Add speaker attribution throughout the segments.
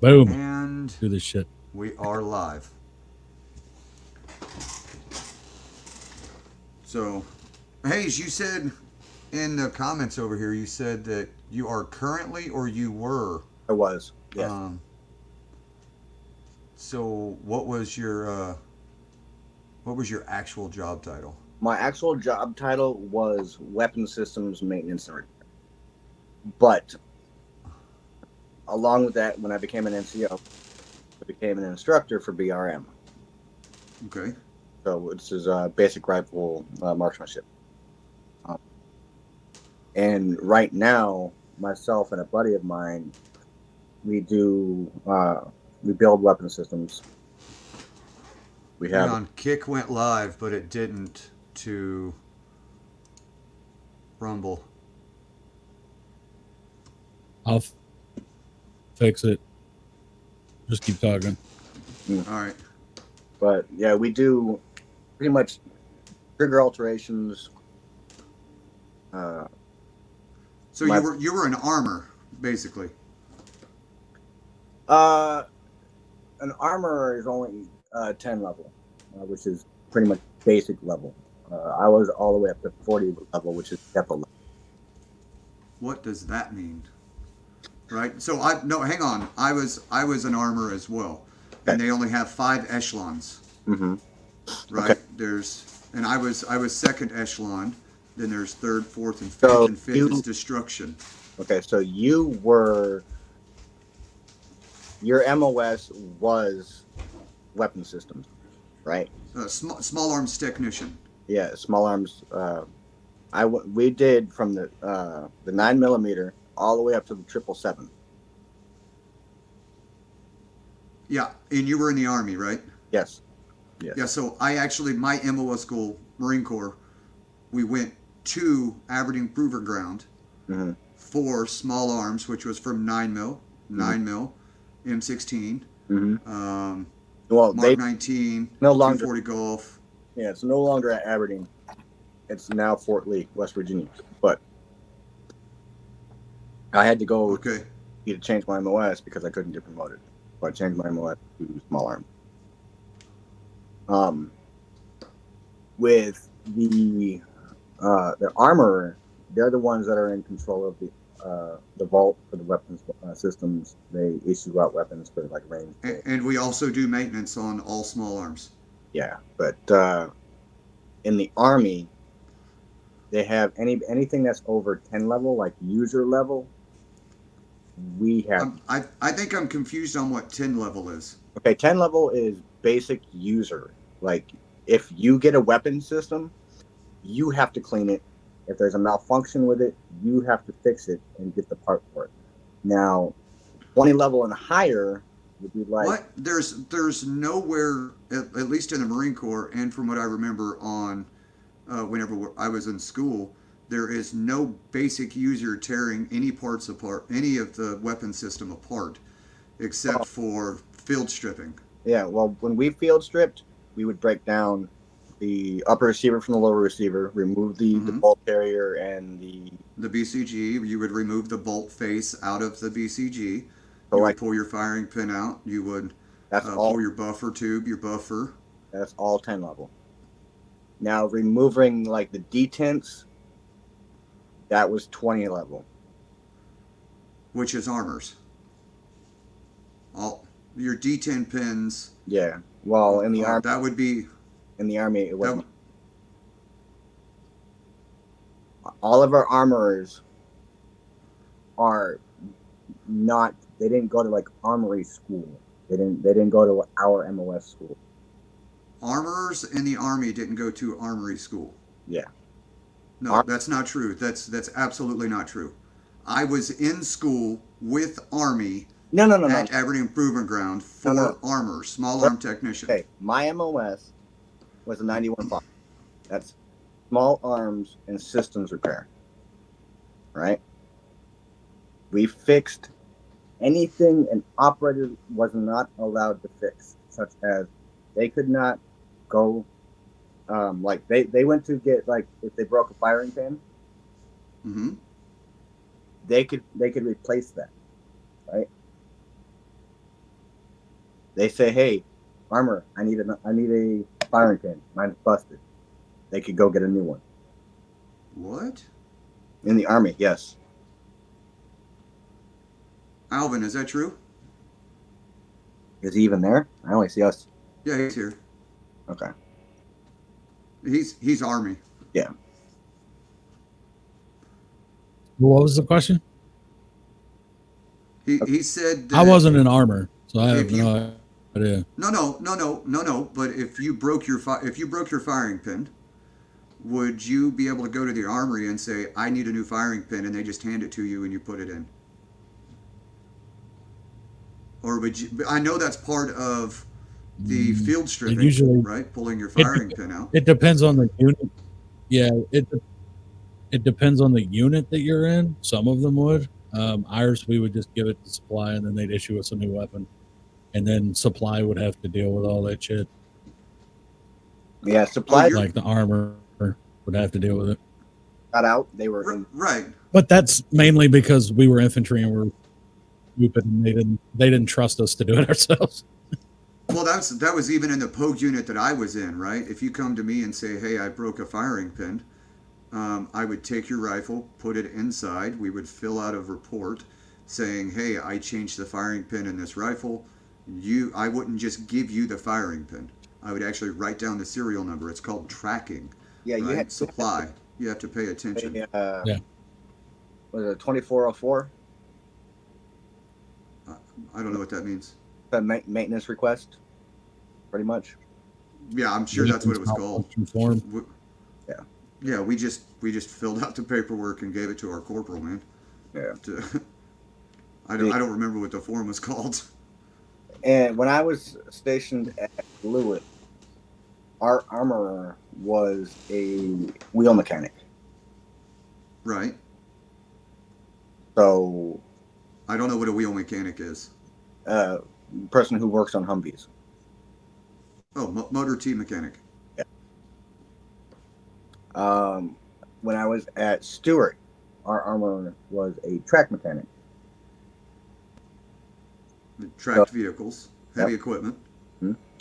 Speaker 1: Boom.
Speaker 2: And
Speaker 1: Do this shit.
Speaker 2: we are live. So, Hayes, you said in the comments over here, you said that you are currently or you were.
Speaker 3: I was, yes.
Speaker 2: Um, so, what was your actual job title?
Speaker 3: My actual job title was Weapon Systems Maintenance and Repair. But along with that, when I became an NCO, I became an instructor for BRM.
Speaker 2: Okay.
Speaker 3: So this is basic rifle marksmanship. Um, and right now, myself and a buddy of mine, we do we build weapon systems. We
Speaker 2: Hang
Speaker 3: have
Speaker 2: on. Kick went live, but it didn't to Rumble.
Speaker 1: I'll fix it. Just keep talking.
Speaker 2: All right.
Speaker 3: but yeah, we do pretty much trigger alterations. Uh,
Speaker 2: So
Speaker 3: my
Speaker 2: you were an armor, basically.
Speaker 3: uh, an armorer is only 10 level, which is pretty much basic level. I was all the way up to 40 level, which is depot level.
Speaker 2: What does that mean? Right. So I no, hang on. I was an armor as well,
Speaker 3: Okay.
Speaker 2: and they only have 5 echelons.
Speaker 3: Mm-hmm. Okay.
Speaker 2: Right. And I was second echelon. Then there's third, fourth, and fifth,
Speaker 3: So
Speaker 2: and fifth is
Speaker 3: you
Speaker 2: destruction.
Speaker 3: okay? So you were your MOS was weapon systems, right?
Speaker 2: Small arms technician.
Speaker 3: Yeah, small arms. We did from the 9 millimeter all the way up to the 777.
Speaker 2: Yeah, and you were in the army, right?
Speaker 3: Yes,
Speaker 2: Yeah.
Speaker 3: yes.
Speaker 2: So I actually my MOS school, Marine Corps. We went to Aberdeen Proving Ground
Speaker 3: Mm-hmm.
Speaker 2: for small arms, which was from 9 mil,
Speaker 3: Mm-hmm.
Speaker 2: 9 mil, M16,
Speaker 3: Mm-hmm.
Speaker 2: um,
Speaker 3: Well,
Speaker 2: Mark
Speaker 3: they
Speaker 2: 19,
Speaker 3: no longer.
Speaker 2: 240 Golf.
Speaker 3: Yeah, it's no longer at Aberdeen. It's now Fort Lee, West Virginia. But I had to go
Speaker 2: Okay.
Speaker 3: to change my MOS because I couldn't get promoted. So I changed my MOS to small arm. Um, with the armorer, they're the ones that are in control of the vault for the weapons systems. They issue out weapons for like range.
Speaker 2: And we also do maintenance on all small arms.
Speaker 3: Yeah, but in the army, they have anything that's over 10 level, like user level. We have
Speaker 2: I think I'm confused on what 10 level is.
Speaker 3: okay. 10 level is basic user. Like if you get a weapon system, you have to clean it. If there's a malfunction with it, you have to fix it and get the part for it. Now, 20 level and higher would be like,
Speaker 2: What? There's nowhere, at least in the Marine Corps, and from what I remember on whenever I was in school, there is no basic user tearing any parts apart, any of the weapon system apart, except
Speaker 3: oh,
Speaker 2: for field stripping.
Speaker 3: yeah, well, when we field stripped, we would break down the upper receiver from the lower receiver, remove the
Speaker 2: Hmm.
Speaker 3: bolt carrier and the
Speaker 2: The BCG, you would remove the bolt face out of the BCG.
Speaker 3: so
Speaker 2: You
Speaker 3: like
Speaker 2: would pull your firing pin out. You would
Speaker 3: that's
Speaker 2: pull
Speaker 3: all
Speaker 2: your buffer tube, your buffer,
Speaker 3: that's all 10 level. Now removing like the detents, that was 20 level.
Speaker 2: which is armors. All your D10 pins.
Speaker 3: Yeah. Well, in the army,
Speaker 2: That would be
Speaker 3: it
Speaker 2: that.
Speaker 3: wasn't. All of our armorers are not. They didn't go to like armory school. They didn't go to our MOS school.
Speaker 2: Armorers in the army didn't go to armory school.
Speaker 3: Yeah.
Speaker 2: No,
Speaker 3: Ar-
Speaker 2: that's not true. That's absolutely not true. I was in school with Army
Speaker 3: no, no, no, no,
Speaker 2: at Aberdeen Proving Ground
Speaker 3: no, no.
Speaker 2: for armor, small arm technician.
Speaker 3: Okay, my MOS was a 91.5. That's small arms and systems repair. Right. We fixed anything an operator was not allowed to fix, such as they could not go like they went to get like if they broke a firing pin,
Speaker 2: Hmm.
Speaker 3: they could replace that, right? They say, "Hey, armor, I need a firing pin. Mine's busted." They could go get a new one
Speaker 2: What?
Speaker 3: in the Army. Yes.
Speaker 2: Alvin, is that true?
Speaker 3: Is he even there? I only see us.
Speaker 2: Yeah, he's here.
Speaker 3: Okay.
Speaker 2: He's Army.
Speaker 3: Yeah.
Speaker 1: What was the question?
Speaker 2: He said that
Speaker 1: I wasn't in armor, so I have
Speaker 2: if you-
Speaker 1: no idea.
Speaker 2: No. But if you broke your firing pin, would you be able to go to the armory and say, "I need a new firing pin," and they just hand it to you and you put it in? Or would you? I know that's part of the field stripping,
Speaker 1: usually-
Speaker 2: right? Pulling your firing pin out.
Speaker 1: It depends on the unit. Yeah, it depends on the unit that you're in. Some of them would. Ours, we would just give it to supply, and then they'd issue us a new weapon, and then supply would have to deal with all that shit.
Speaker 3: Yeah. Supplies
Speaker 1: Like the armor would have to deal with it.
Speaker 3: got out. They were in.
Speaker 2: Right.
Speaker 1: But that's mainly because we were infantry and we're stupid, and they didn't trust us to do it ourselves.
Speaker 2: Well, that was even in the Pogue unit that I was in, right? If you come to me and say, "Hey, I broke a firing pin," I would take your rifle, put it inside. We would fill out a report saying, "Hey, I changed the firing pin in this rifle." I wouldn't just give you the firing pin. I would actually write down the serial number. It's called tracking.
Speaker 3: Yeah. You
Speaker 2: Right?
Speaker 3: had
Speaker 2: Supply. You have to pay attention.
Speaker 1: Yeah.
Speaker 3: Was it 2404?
Speaker 2: I don't know what that means.
Speaker 3: A maintenance request, pretty much.
Speaker 2: Yeah, I'm sure that's what it was called.
Speaker 1: Form.
Speaker 3: Yeah.
Speaker 2: Yeah, we just filled out the paperwork and gave it to our corporal, man.
Speaker 3: Yeah.
Speaker 2: I don't remember what the form was called.
Speaker 3: And when I was stationed at Lewis, our armorer was a wheel mechanic.
Speaker 2: Right.
Speaker 3: So,
Speaker 2: I don't know what a wheel mechanic is.
Speaker 3: person who works on Humvees.
Speaker 2: Oh, motor T mechanic.
Speaker 3: Yeah. When I was at Stewart, our armorer was a track mechanic.
Speaker 2: Tracked vehicles, heavy equipment.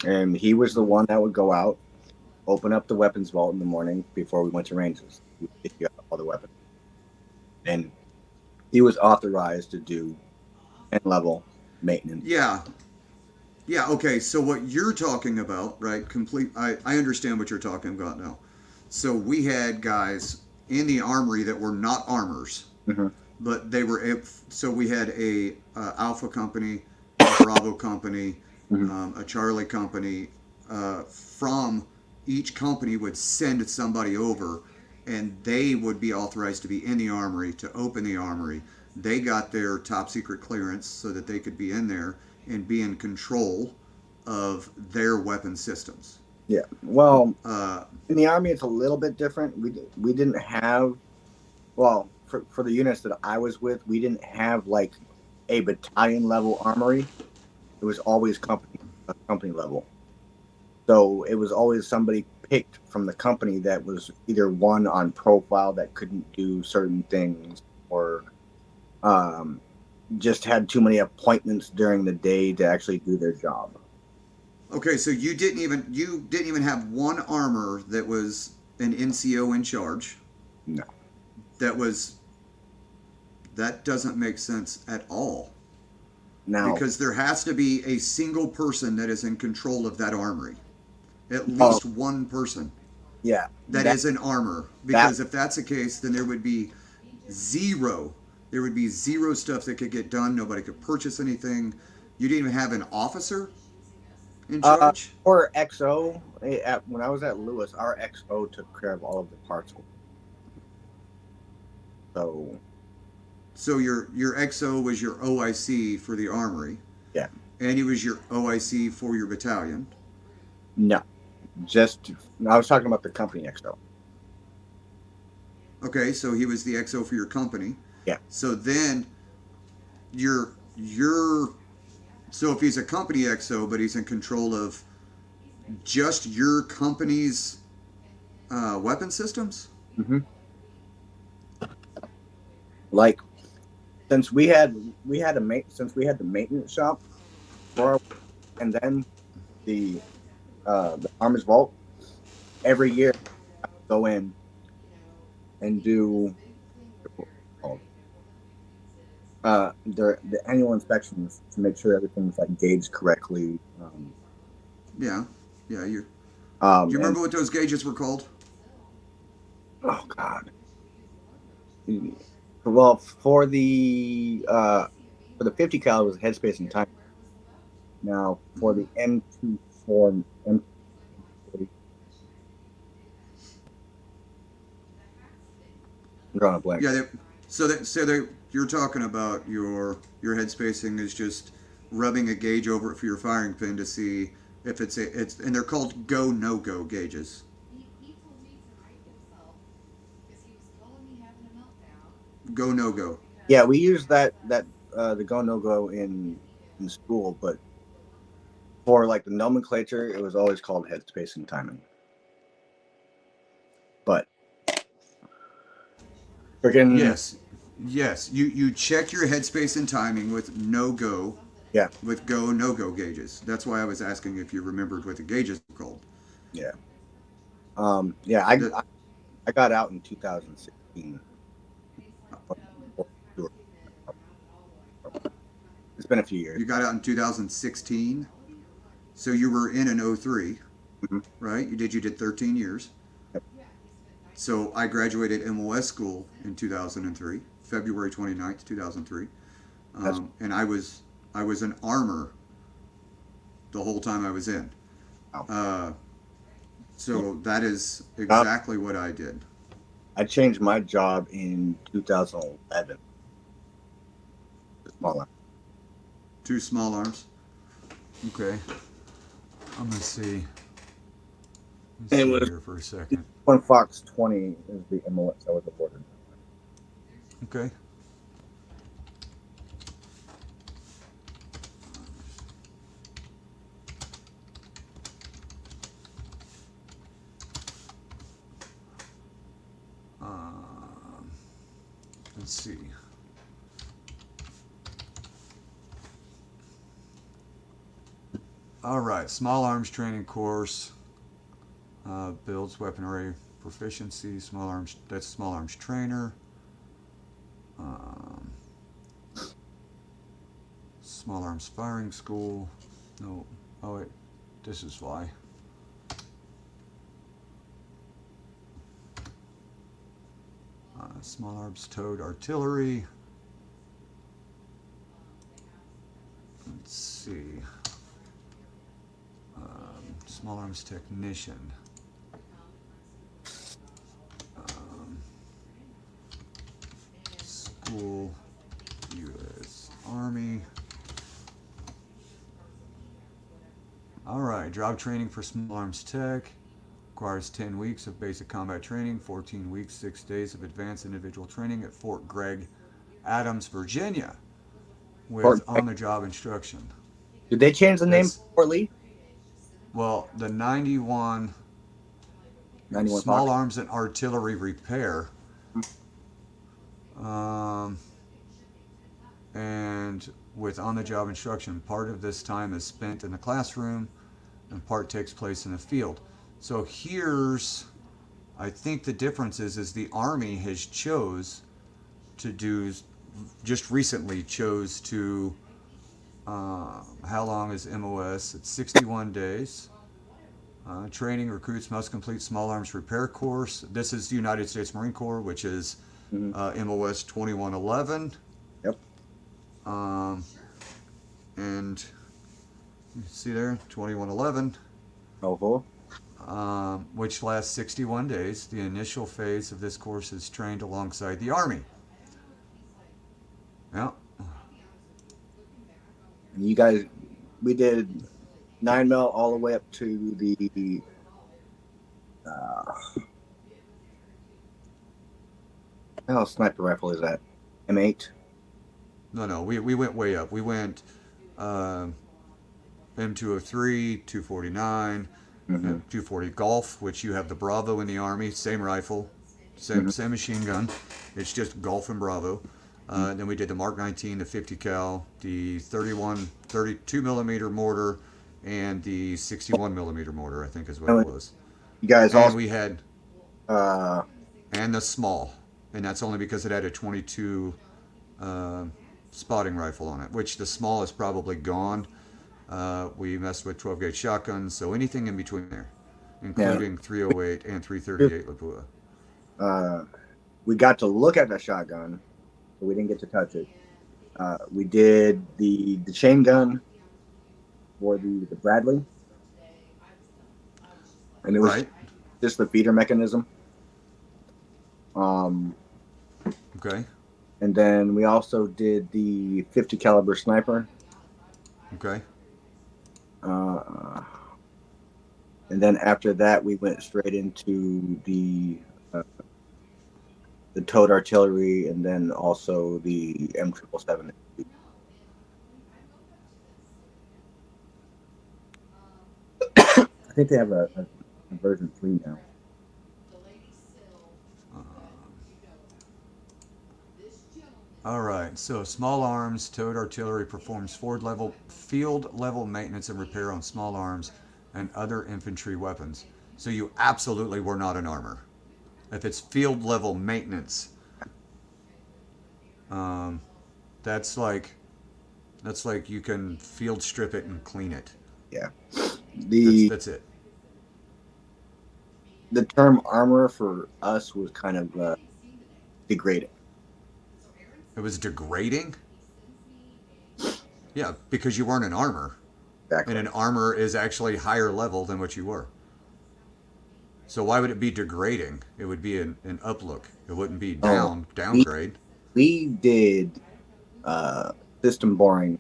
Speaker 3: And he was the one that would go out, open up the weapons vault in the morning before we went to ranges. He would pick you up all the weapons. And he was authorized to do end-level maintenance.
Speaker 2: Yeah. Yeah, okay, so what you're talking about, right, I understand what you're talking about now. So we had guys in the armory that were not armors, but they were, so we had a Alpha company, a Bravo company, a Charlie company. From each company would send somebody over, and they would be authorized to be in the armory, to open the armory. They got their top secret clearance so that they could be in there and be in control of their weapon systems.
Speaker 3: Yeah. Well, in the Army, it's a little bit different. We didn't have, well, for the units that I was with, we didn't have like a battalion level armory. It was always company level. So it was always somebody picked from the company that was either one on profile that couldn't do certain things, or just had too many appointments during the day to actually do their job.
Speaker 2: Okay, so you didn't even have one armor that was an NCO in charge.
Speaker 3: No.
Speaker 2: That doesn't make sense at all.
Speaker 3: Now,
Speaker 2: Because there has to be a single person that is in control of that armory. At least one person
Speaker 3: yeah,
Speaker 2: that is an armor. Because if that's the case, then there would be zero. There would be zero stuff that could get done. Nobody could purchase anything. You didn't even have an officer in charge?
Speaker 3: or XO. When I was at Lewis, our XO took care of all of the parts.
Speaker 2: So your XO was your OIC for the armory.
Speaker 3: Yeah.
Speaker 2: And he was your OIC for your battalion.
Speaker 3: No, I was talking about the company XO.
Speaker 2: Okay, so he was the XO for your company.
Speaker 3: Yeah.
Speaker 2: So then so if he's a company XO, but he's in control of just your company's weapon systems?
Speaker 3: Like, since we had the maintenance shop for and then the the armor's vault every year go in and do the annual inspections to make sure everything's like gauged correctly.
Speaker 2: Yeah, yeah. Do you
Speaker 3: And
Speaker 2: remember what those gauges were called?
Speaker 3: oh god, well for the 50 cal was headspace and time. Now for the M24 and M40, I'm drawing a blank.
Speaker 2: Yeah. You're talking about your head spacing is just rubbing a gauge over it for your firing pin to see if it's and they're called go no go gauges. Go no go.
Speaker 3: Yeah, we use that the go no go in school, but for like the nomenclature, it was always called headspace and timing. But freaking
Speaker 2: Yes, yes. You check your headspace and timing with no go,
Speaker 3: yeah,
Speaker 2: with go no go gauges. That's why I was asking if you remembered what the gauges were called.
Speaker 3: yeah, yeah. I
Speaker 2: That
Speaker 3: I, I got out in 2016. It's been a few years.
Speaker 2: you got out in 2016, so you were in an '03,
Speaker 3: Mhm.
Speaker 2: right? You did 13 years.
Speaker 3: Yep.
Speaker 2: So I graduated MOS school in 2003, February 29th, 2003,
Speaker 3: That's
Speaker 2: and I was an armor the whole time I was in.
Speaker 3: wow.
Speaker 2: Uh,
Speaker 3: Yeah.
Speaker 2: so that is
Speaker 3: Uh,
Speaker 2: exactly what I did.
Speaker 3: I changed my job in 2011. Small.
Speaker 2: Two small arms. Okay. I'm gonna see. Let's
Speaker 3: And it
Speaker 2: see
Speaker 3: was
Speaker 2: here for a second.
Speaker 3: when Fox 20 is the MLS I was awarded.
Speaker 2: Okay. Um, let's see. All right, small arms training course builds weaponry proficiency. Small arms. That's small arms trainer. Um, small arms firing school. No. Oh wait, this is why. Small arms towed artillery. Let's see. Small arms technician. Um, school, U.S. Army. All right, job training for small arms tech. Requires 10 weeks of basic combat training, 14 weeks, 6 days of advanced individual training at Fort Gregg, Adams, Virginia, with
Speaker 3: Fort,
Speaker 2: on-the-job instruction.
Speaker 3: did they change the name
Speaker 2: That's,
Speaker 3: Fort Lee?
Speaker 2: well, the 91
Speaker 3: 91
Speaker 2: small
Speaker 3: Fox.
Speaker 2: arms and artillery repair. Um, and with on-the-job instruction, part of this time is spent in the classroom and part takes place in the field. So here's, I think the difference is the Army has chose to do, just recently chose to, how long is MOS? It's 61 days. Training recruits must complete small arms repair course. This is the United States Marine Corps, which is
Speaker 3: Mm-hmm.
Speaker 2: MOS 2111.
Speaker 3: Yep.
Speaker 2: And you see there, 2111,
Speaker 3: Oh,
Speaker 2: which lasts 61 days. The initial phase of this course is trained alongside the Army. Yeah.
Speaker 3: and you guys, we did 9 mil all the way up to the how sniper rifle is that? M8.
Speaker 2: No, we went way up. We went M203, 249,
Speaker 3: Mm-hmm.
Speaker 2: 240 Golf, which you have the Bravo in the Army, same rifle,
Speaker 3: Mm-hmm.
Speaker 2: same machine gun. It's just Golf and Bravo.
Speaker 3: Mm-hmm.
Speaker 2: Then we did the Mark 19, the 50 cal, the 32 millimeter mortar, and the 61 millimeter mortar, I think is what it
Speaker 3: And
Speaker 2: was.
Speaker 3: you guys
Speaker 2: And
Speaker 3: also
Speaker 2: we had
Speaker 3: uh,
Speaker 2: and the small, and that's only because it had a 22 uh, spotting rifle on it, which the small is probably gone. We messed with 12 gauge shotguns, so anything in between there,
Speaker 3: yeah,
Speaker 2: including 308 and 338 Lapua.
Speaker 3: uh, we got to look at the shotgun, but we didn't get to touch it. We did the chain gun for the Bradley, and it was
Speaker 2: Right.
Speaker 3: just the feeder mechanism. Um,
Speaker 2: Okay.
Speaker 3: and then we also did the 50 caliber sniper.
Speaker 2: Okay.
Speaker 3: Uh, and then after that, we went straight into the towed artillery, and then also the M777. I think they have a version 3 now.
Speaker 2: Uh, all right. So small arms, towed artillery performs field level maintenance and repair on small arms and other infantry weapons. So you absolutely were not an armor. If it's field level maintenance, um, that's like that's like you can field strip it and clean it.
Speaker 3: Yeah.
Speaker 2: That's
Speaker 3: The
Speaker 2: that's it.
Speaker 3: the term armor for us was kind of degrading.
Speaker 2: It was degrading. Yeah, because you weren't an armor, and
Speaker 3: Exactly.
Speaker 2: an armor is actually higher level than what you were. So why would it be degrading? It would be an uplook. It wouldn't be
Speaker 3: Oh, we
Speaker 2: downgrade.
Speaker 3: we did uh, system boring,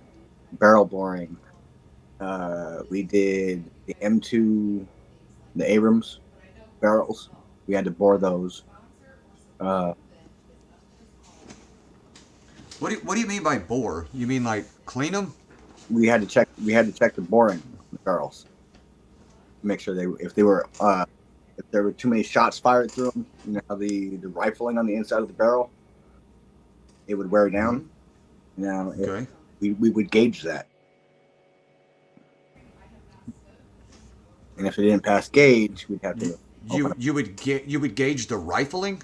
Speaker 3: barrel boring. We did the M2, the Abrams barrels. We had to bore those. Uh,
Speaker 2: What do you mean by bore? You mean like clean them?
Speaker 3: we had to check. We had to check the boring on the barrels to make sure if there were too many shots fired through them. You know how the rifling on the inside of the barrel, it would wear
Speaker 2: Mm-hmm.
Speaker 3: down. Now, if
Speaker 2: Okay.
Speaker 3: we would gauge that, and if it didn't pass gauge, we'd have
Speaker 2: You
Speaker 3: to open up.
Speaker 2: you would gauge the rifling.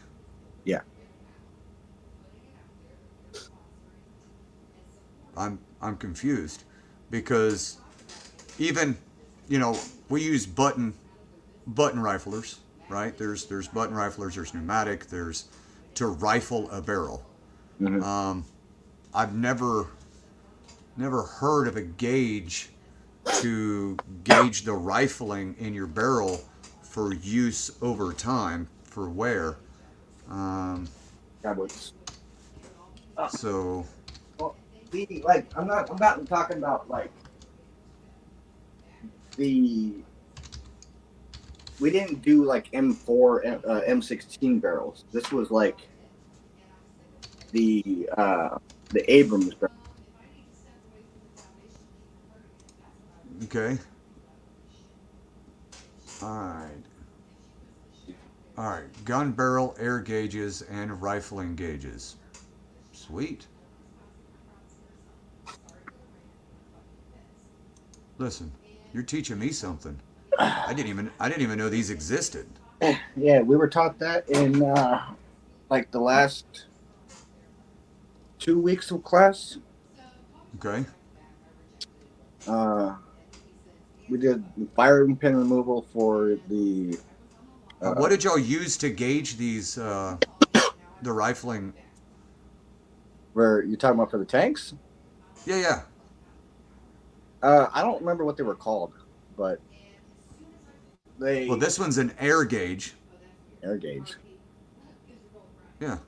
Speaker 3: Yeah,
Speaker 2: I'm confused because even you know we use button riflers, right? There's button riflers. There's pneumatic. There's to rifle a barrel.
Speaker 3: hmm
Speaker 2: Um, I've never heard of a gauge to gauge the rifling in your barrel for use over time for wear. Um,
Speaker 3: that was.
Speaker 2: so
Speaker 3: Well, like I'm not talking about like the we didn't do like M4 M16 barrels. This was like the Abrams barrel.
Speaker 2: okay, all right, all right. Gun barrel, air gauges, and rifling gauges. Sweet. Listen, you're teaching me something. I didn't even know these existed.
Speaker 3: Yeah, we were taught that in like the last 2 weeks of class.
Speaker 2: Okay.
Speaker 3: Uh, we did firing pin removal for the
Speaker 2: What
Speaker 3: uh,
Speaker 2: did y'all use to gauge these the rifling?
Speaker 3: where you're talking about for the tanks.
Speaker 2: Yeah, yeah.
Speaker 3: I don't remember what they were called, but
Speaker 2: Well,
Speaker 3: they
Speaker 2: this one's an air gauge.
Speaker 3: air gauge.
Speaker 2: Yeah.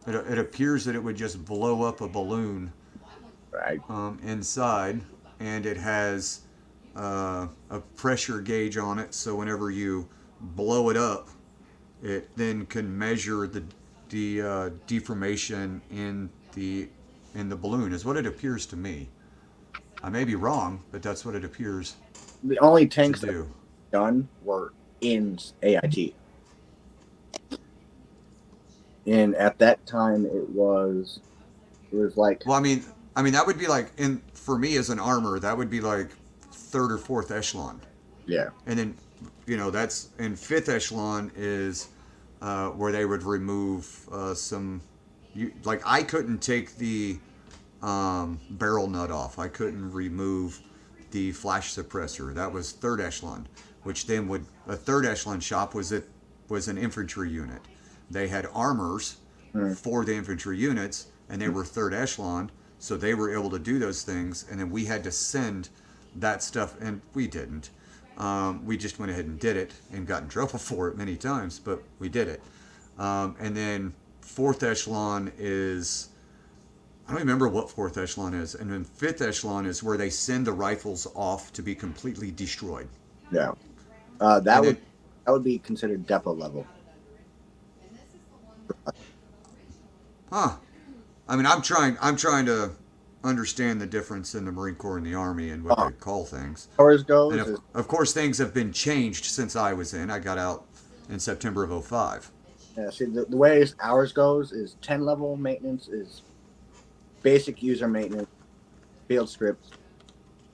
Speaker 2: It appears that it would just blow up a balloon
Speaker 3: Right.
Speaker 2: inside, and it has a pressure gauge on it. So whenever you blow it up, it then can measure the deformation in the balloon. Is what it appears to me. I may be wrong, but that's what it appears
Speaker 3: The only
Speaker 2: to
Speaker 3: tanks that
Speaker 2: do.
Speaker 3: done were in AIT. And at that time it was like
Speaker 2: Well, I mean that would be like in for me as an armor, that would be like third or fourth echelon.
Speaker 3: Yeah.
Speaker 2: And then, that's and fifth echelon is where they would remove some. Like I couldn't take the barrel nut off. I couldn't remove the flash suppressor. That was third echelon, which then would a third echelon shop was an infantry unit. They had armors for the infantry units, and they were third echelon, so they were able to do those things. And then we had to send that stuff, and we didn't. We just went ahead and did it and got in trouble for it many times, but we did it. And then fourth echelon is I don't remember what fourth echelon is, and then fifth echelon is where they send the rifles off to be completely destroyed.
Speaker 3: Yeah.
Speaker 2: And
Speaker 3: That
Speaker 2: then,
Speaker 3: would be considered depot level.
Speaker 2: huh? I mean, I'm trying to understand the difference in the Marine Corps and the Army and what they call things.
Speaker 3: Ours
Speaker 2: And
Speaker 3: goes
Speaker 2: of,
Speaker 3: is
Speaker 2: of course, things have been changed since I was in. I got out in September of '05.
Speaker 3: see the way ours goes is 10 level maintenance is basic user maintenance, field strips.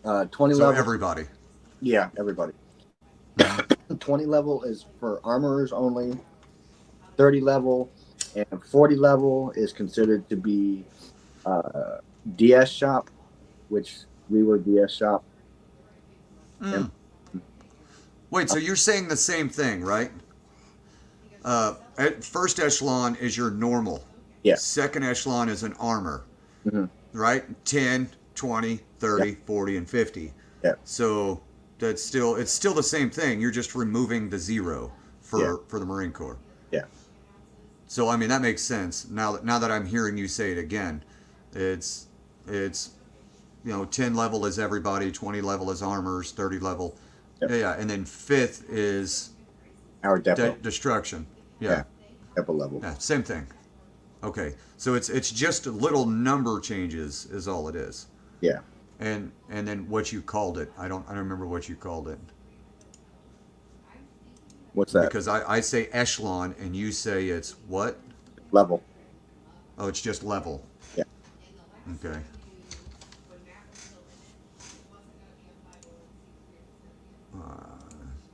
Speaker 3: 20
Speaker 2: So
Speaker 3: level,
Speaker 2: everybody.
Speaker 3: yeah, everybody.
Speaker 2: Mm-hmm.
Speaker 3: 20 level is for armorers only. 30 level and 40 level is considered to be DS shop, which we were DS shop. And
Speaker 2: Mm. Wait, so you're saying the same thing, right? First echelon is your normal.
Speaker 3: yeah,
Speaker 2: Second echelon is an armor,
Speaker 3: mm-hmm.
Speaker 2: right? 10, 20, 30,
Speaker 3: Yeah.
Speaker 2: 40, and 50.
Speaker 3: Yeah.
Speaker 2: So it's still the same thing. You're just removing the zero
Speaker 3: Yeah.
Speaker 2: for the Marine Corps.
Speaker 3: Yeah.
Speaker 2: So I mean that makes sense. Now that I'm hearing you say it again, it's 10 level is everybody, 20 level is armors, 30 level.
Speaker 3: Yep.
Speaker 2: Yeah, and then fifth is
Speaker 3: Our depot.
Speaker 2: destruction.
Speaker 3: Yeah.
Speaker 2: Yeah.
Speaker 3: Depot level.
Speaker 2: Yeah, same thing. Okay, so it's just little number changes is all it is.
Speaker 3: Yeah.
Speaker 2: And then what you called it, I don't remember what you called it
Speaker 3: What's that?
Speaker 2: because I say echelon and you say it's what?
Speaker 3: Level.
Speaker 2: Oh, it's just level.
Speaker 3: Yeah.
Speaker 2: Okay.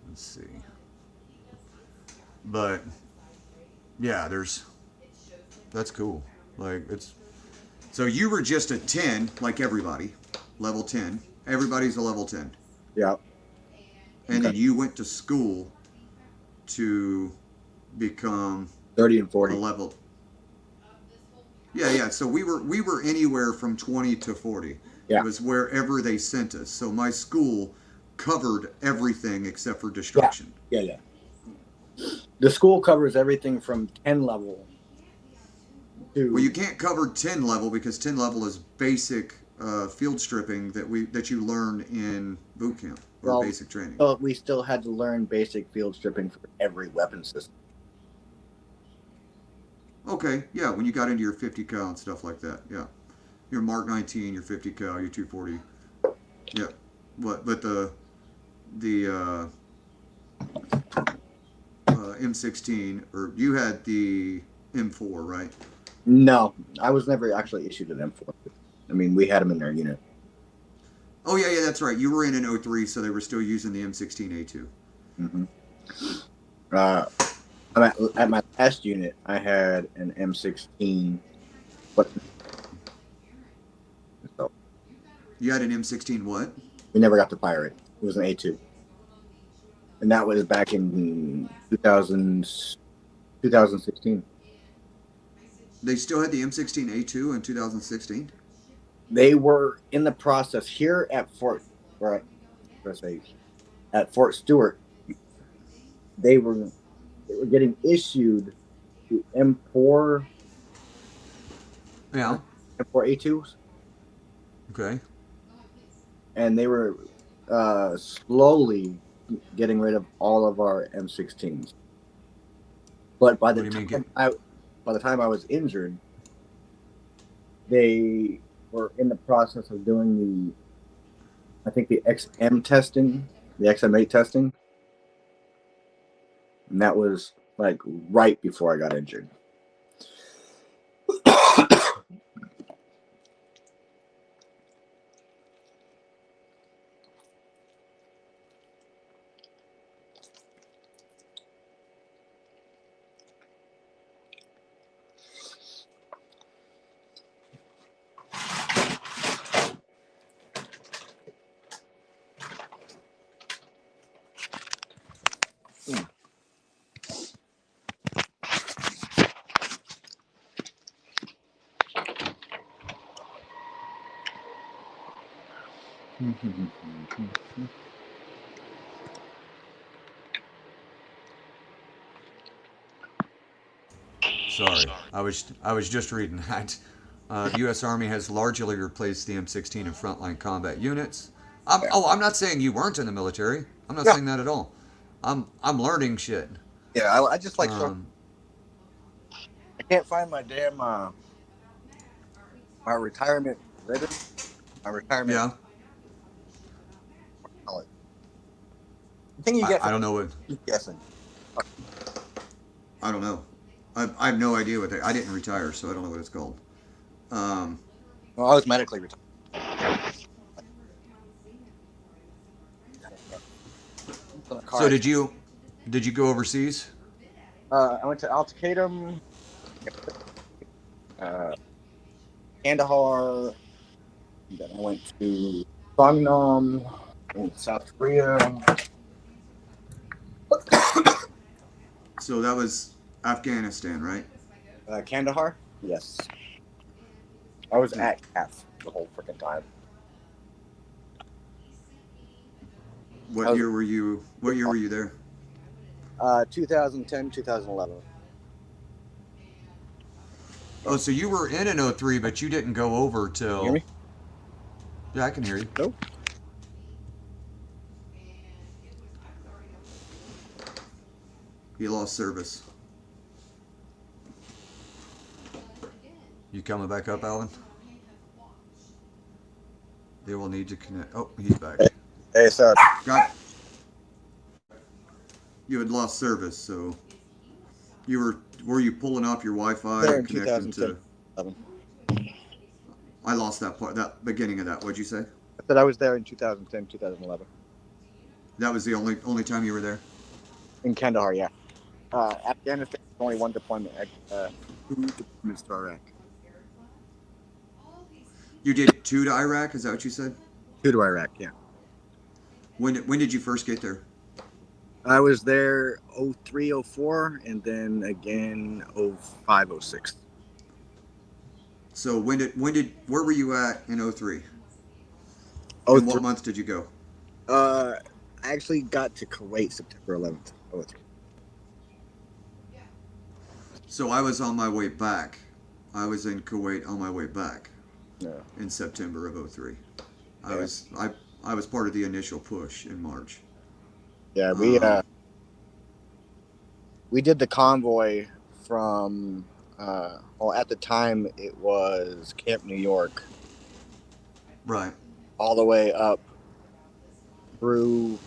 Speaker 2: Let's see. But yeah, that's cool. Like so you were just a 10 like everybody, level 10. Everybody's a level 10.
Speaker 3: Yeah.
Speaker 2: And then you went to school to become
Speaker 3: 30 and
Speaker 2: a
Speaker 3: 40.
Speaker 2: level. Yeah. So we were anywhere from 20 to 40.
Speaker 3: Yeah.
Speaker 2: It was wherever they sent us. So my school covered everything except for destruction.
Speaker 3: Yeah. The school covers everything from 10 level to.
Speaker 2: Well, you can't cover 10 level because 10 level is basic field stripping that you learn in boot camp or basic training.
Speaker 3: Well, we still had to learn basic field stripping for every weapon system.
Speaker 2: Okay, yeah, when you got into your 50 cal and stuff like that, yeah. Your Mark 19, your 50 cal, your 240. Yeah. But the M16 or you had the M4, right?
Speaker 3: No, I was never actually issued an M4. I mean, we had them in their unit.
Speaker 2: Oh yeah, that's right. You were in an 03, so they were still using the M16A2.
Speaker 3: Mm-hmm. At my last unit, I had an M16, but so
Speaker 2: You had an M16 what?
Speaker 3: we never got to fire it. It was an A2, and that was back in 2016.
Speaker 2: They still had the M16A2 in 2016?
Speaker 3: They were in the process here at at Fort Stewart. They were getting issued the M4.
Speaker 2: Yeah.
Speaker 3: M4 A2s,
Speaker 2: Okay.
Speaker 3: and they were slowly getting rid of all of our M16s. But by the time I was injured, they were in the process of doing the XM testing, the XM8 testing, and that was like right before I got injured.
Speaker 2: Sorry, I was just reading that. The U.S. Army has largely replaced the M16 in frontline combat units.
Speaker 3: Yeah.
Speaker 2: I'm not saying you weren't in the military. I'm not
Speaker 3: No.
Speaker 2: saying that at all. I'm learning shit.
Speaker 3: Yeah, I just like showing.
Speaker 2: Um,
Speaker 3: I can't find my damn my retirement ribbon. My retirement
Speaker 2: yeah,
Speaker 3: wallet. The thing you get
Speaker 2: I
Speaker 3: from
Speaker 2: don't know what
Speaker 3: guessing.
Speaker 2: I don't know. I have no idea what they. I didn't retire, so I don't know what it's called. Um,
Speaker 3: Well, I was medically retired. On a car
Speaker 2: so
Speaker 3: accident.
Speaker 2: did you go overseas?
Speaker 3: I went to Altikatum, uh, Kandahar. Then I went to Songnam in South Korea.
Speaker 2: So that was Afghanistan, right?
Speaker 3: Kandahar? Yes. I was
Speaker 2: Yeah.
Speaker 3: at CAF the whole freaking time. I
Speaker 2: What
Speaker 3: was
Speaker 2: year were you? What year were you there?
Speaker 3: 2010, 2011.
Speaker 2: Oh, so you were in an '03, but you didn't go over
Speaker 3: You hear
Speaker 2: till.
Speaker 3: me?
Speaker 2: Yeah, I can hear you.
Speaker 3: Nope.
Speaker 2: He lost service. You coming back up, Alvin? They will need to connect. Oh, he's back.
Speaker 3: Hey, sir.
Speaker 2: Got. You had lost service, so you were you pulling off your Wi-Fi
Speaker 3: There
Speaker 2: and
Speaker 3: in
Speaker 2: connecting
Speaker 3: 2010,
Speaker 2: to?
Speaker 3: 11.
Speaker 2: I lost that part, that beginning of that. What'd you say?
Speaker 3: I said I was there in 2010, 2011.
Speaker 2: That was the only time you were there.
Speaker 3: In Kandahar, yeah. Afghanistan was only one deployment. Two deployments to Iraq.
Speaker 2: You did two to Iraq. Is that what you said?
Speaker 3: Two to Iraq, yeah.
Speaker 2: When did you first get there?
Speaker 3: I was there 03, 04, and then again 05, 06.
Speaker 2: So where were you at in '03? And what
Speaker 3: 03.
Speaker 2: month did you go?
Speaker 3: I actually got to Kuwait September 11th, 03.
Speaker 2: So I was on my way back. I was in Kuwait on my way back
Speaker 3: Yeah.
Speaker 2: in September of '03. I
Speaker 3: Yeah.
Speaker 2: was I I was part of the initial push in March.
Speaker 3: Yeah,
Speaker 2: Um,
Speaker 3: we did the convoy from well, at the time it was Camp New York,
Speaker 2: right.
Speaker 3: all the way up through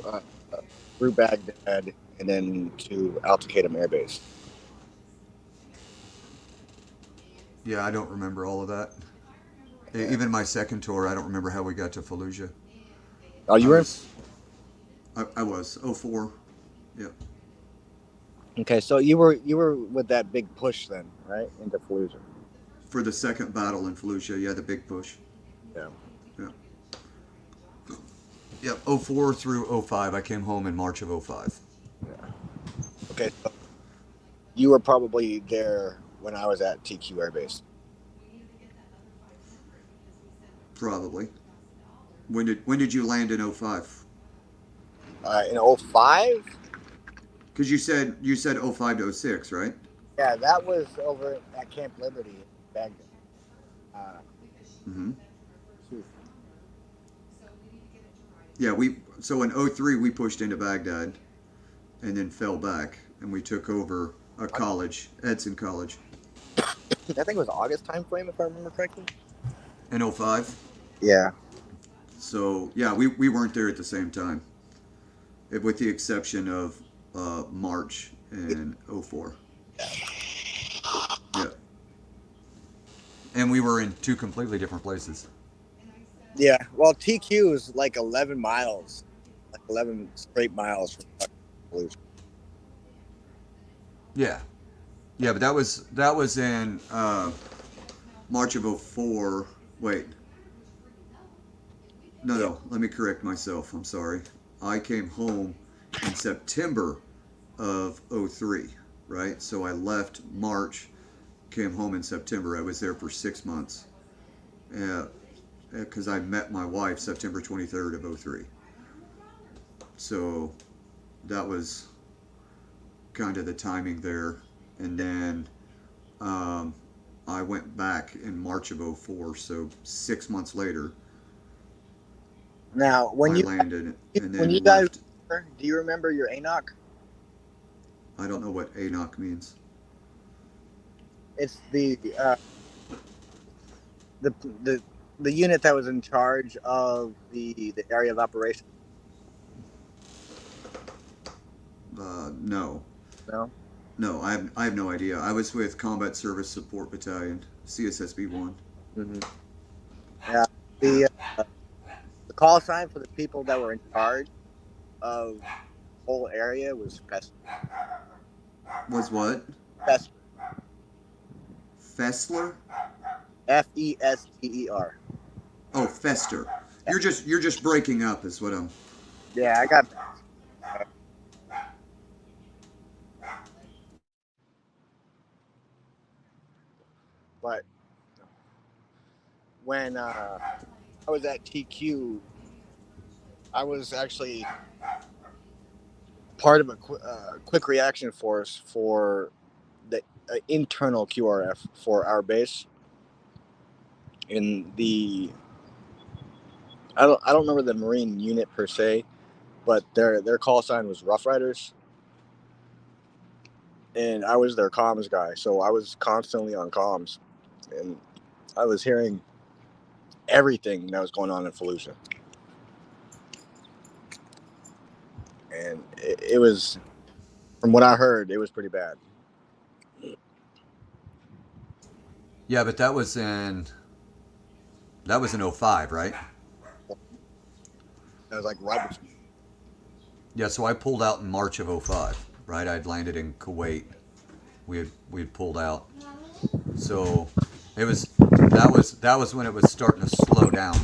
Speaker 3: through Baghdad and then to Al Qaeda Air Base.
Speaker 2: Yeah, I don't remember all of that.
Speaker 3: Yeah.
Speaker 2: Even my second tour, I don't remember how we got to Fallujah.
Speaker 3: Oh, you
Speaker 2: I
Speaker 3: were in?
Speaker 2: was I was '04. Yeah.
Speaker 3: Okay, so you were with that big push then, right, into Fallujah.
Speaker 2: For the second battle in Fallujah, yeah, the big push.
Speaker 3: Yeah.
Speaker 2: Yeah. Yep, '04 through '05. I came home in March of '05.
Speaker 3: Yeah. Okay, so you were probably there when I was at TQ Air Base.
Speaker 2: Probably. When did you land in '05?
Speaker 3: In 05?
Speaker 2: Because you said '05 to '06, right?
Speaker 3: Yeah, that was over at Camp Liberty in Baghdad. Uh,
Speaker 2: Mm-hmm.
Speaker 3: shoot.
Speaker 2: Yeah, so in '03 we pushed into Baghdad and then fell back and we took over a college, Edson College,
Speaker 3: I think it was August time frame, if I remember correctly.
Speaker 2: in '05.
Speaker 3: Yeah.
Speaker 2: So yeah, we weren't there at the same time, with the exception of March in '04. Yeah, and we were in two completely different places.
Speaker 3: Yeah. Well, TQ is like 11 miles, like 11 straight miles from Fallujah.
Speaker 2: Yeah, yeah, but that was in March of '04. Wait, no,
Speaker 3: Yeah.
Speaker 2: no. Let me correct myself. I'm sorry. I came home in September of '03, right? So I left March, came home in September. I was there for 6 months. because I met my wife September 23rd of '03. So that was kind of the timing there. And then um, I went back in March of '04. So 6 months later,
Speaker 3: Now,
Speaker 2: I landed and
Speaker 3: when you
Speaker 2: then
Speaker 3: guys,
Speaker 2: left.
Speaker 3: do you remember your ANOC?
Speaker 2: I don't know what ANOC means.
Speaker 3: It's the the the unit that was in charge of the area of operation.
Speaker 2: No,
Speaker 3: No.
Speaker 2: no, I have no idea. I was with Combat Service Support Battalion, CSSB 1.
Speaker 3: Mm-hmm. Yeah. The the call sign for the people that were in charge of the whole area was
Speaker 2: Was what?
Speaker 3: Fester.
Speaker 2: Fessler?
Speaker 3: Fester.
Speaker 2: Oh, Fester. You're just breaking up, is what I'm.
Speaker 3: Yeah, I got. But when I was at TQ, I was actually part of a quick reaction force for the internal QRF for our base. In the I don't remember the Marine unit per se, but their call sign was Rough Riders, and I was their comms guy, so I was constantly on comms, and I was hearing everything that was going on in Fallujah, and it was, from what I heard, it was pretty bad.
Speaker 2: Yeah, but that was in '05, right?
Speaker 3: I was like right before.
Speaker 2: Yeah, so I pulled out in March of '05, right? I'd landed in Kuwait. We had pulled out. So that was when it was starting to slow down.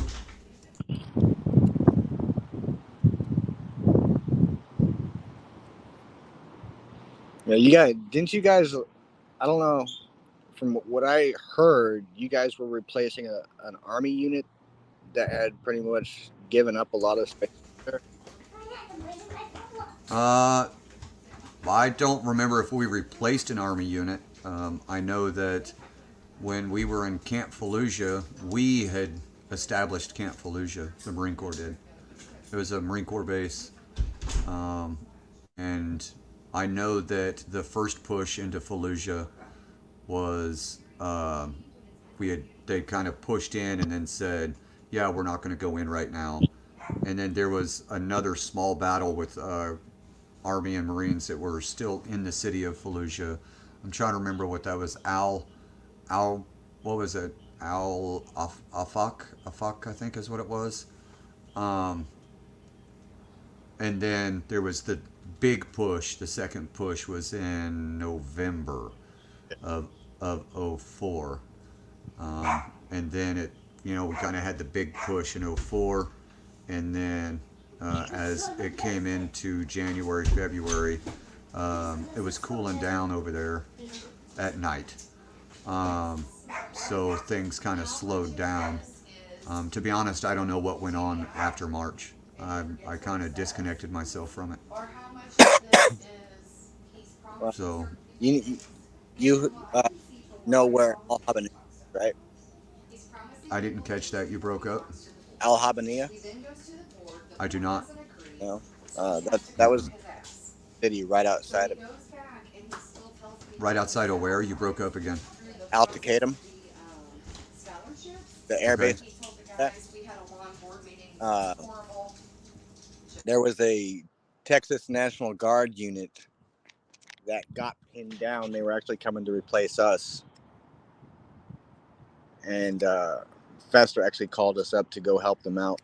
Speaker 3: Yeah, you guys didn't you guys? I don't know. From what I heard, you guys were replacing an army unit that had pretty much given up a lot of space there.
Speaker 2: Uh, I don't remember if we replaced an army unit. I know that when we were in Camp Fallujah, we had established Camp Fallujah. The Marine Corps did. It was a Marine Corps base, um, and I know that the first push into Fallujah was we had they kind of pushed in and then said, "Yeah, we're not going to go in right now." And then there was another small battle with Army and Marines that were still in the city of Fallujah. I'm trying to remember what that was. Al, what was it? Afak, I think is what it was. Um, and then there was the big push. The second push was in November of of '04. And then we kind of had the big push in '04, and then as it came into January, February, it was cooling down over there at night. Um, so things kind of slowed down. To be honest, I don't know what went on after March. I kind of disconnected myself from it.
Speaker 3: Well,
Speaker 2: So
Speaker 3: you know where Al Habania, right?
Speaker 2: I didn't catch that. You broke up.
Speaker 3: Al Habania,
Speaker 2: I do not.
Speaker 3: no. That was the city right outside of
Speaker 2: Right outside of where? You broke up again.
Speaker 3: Al Taqatum, the air
Speaker 2: Okay.
Speaker 3: base. Uh, there was a Texas National Guard unit that got pinned down. They were actually coming to replace us, and Fester actually called us up to go help them out.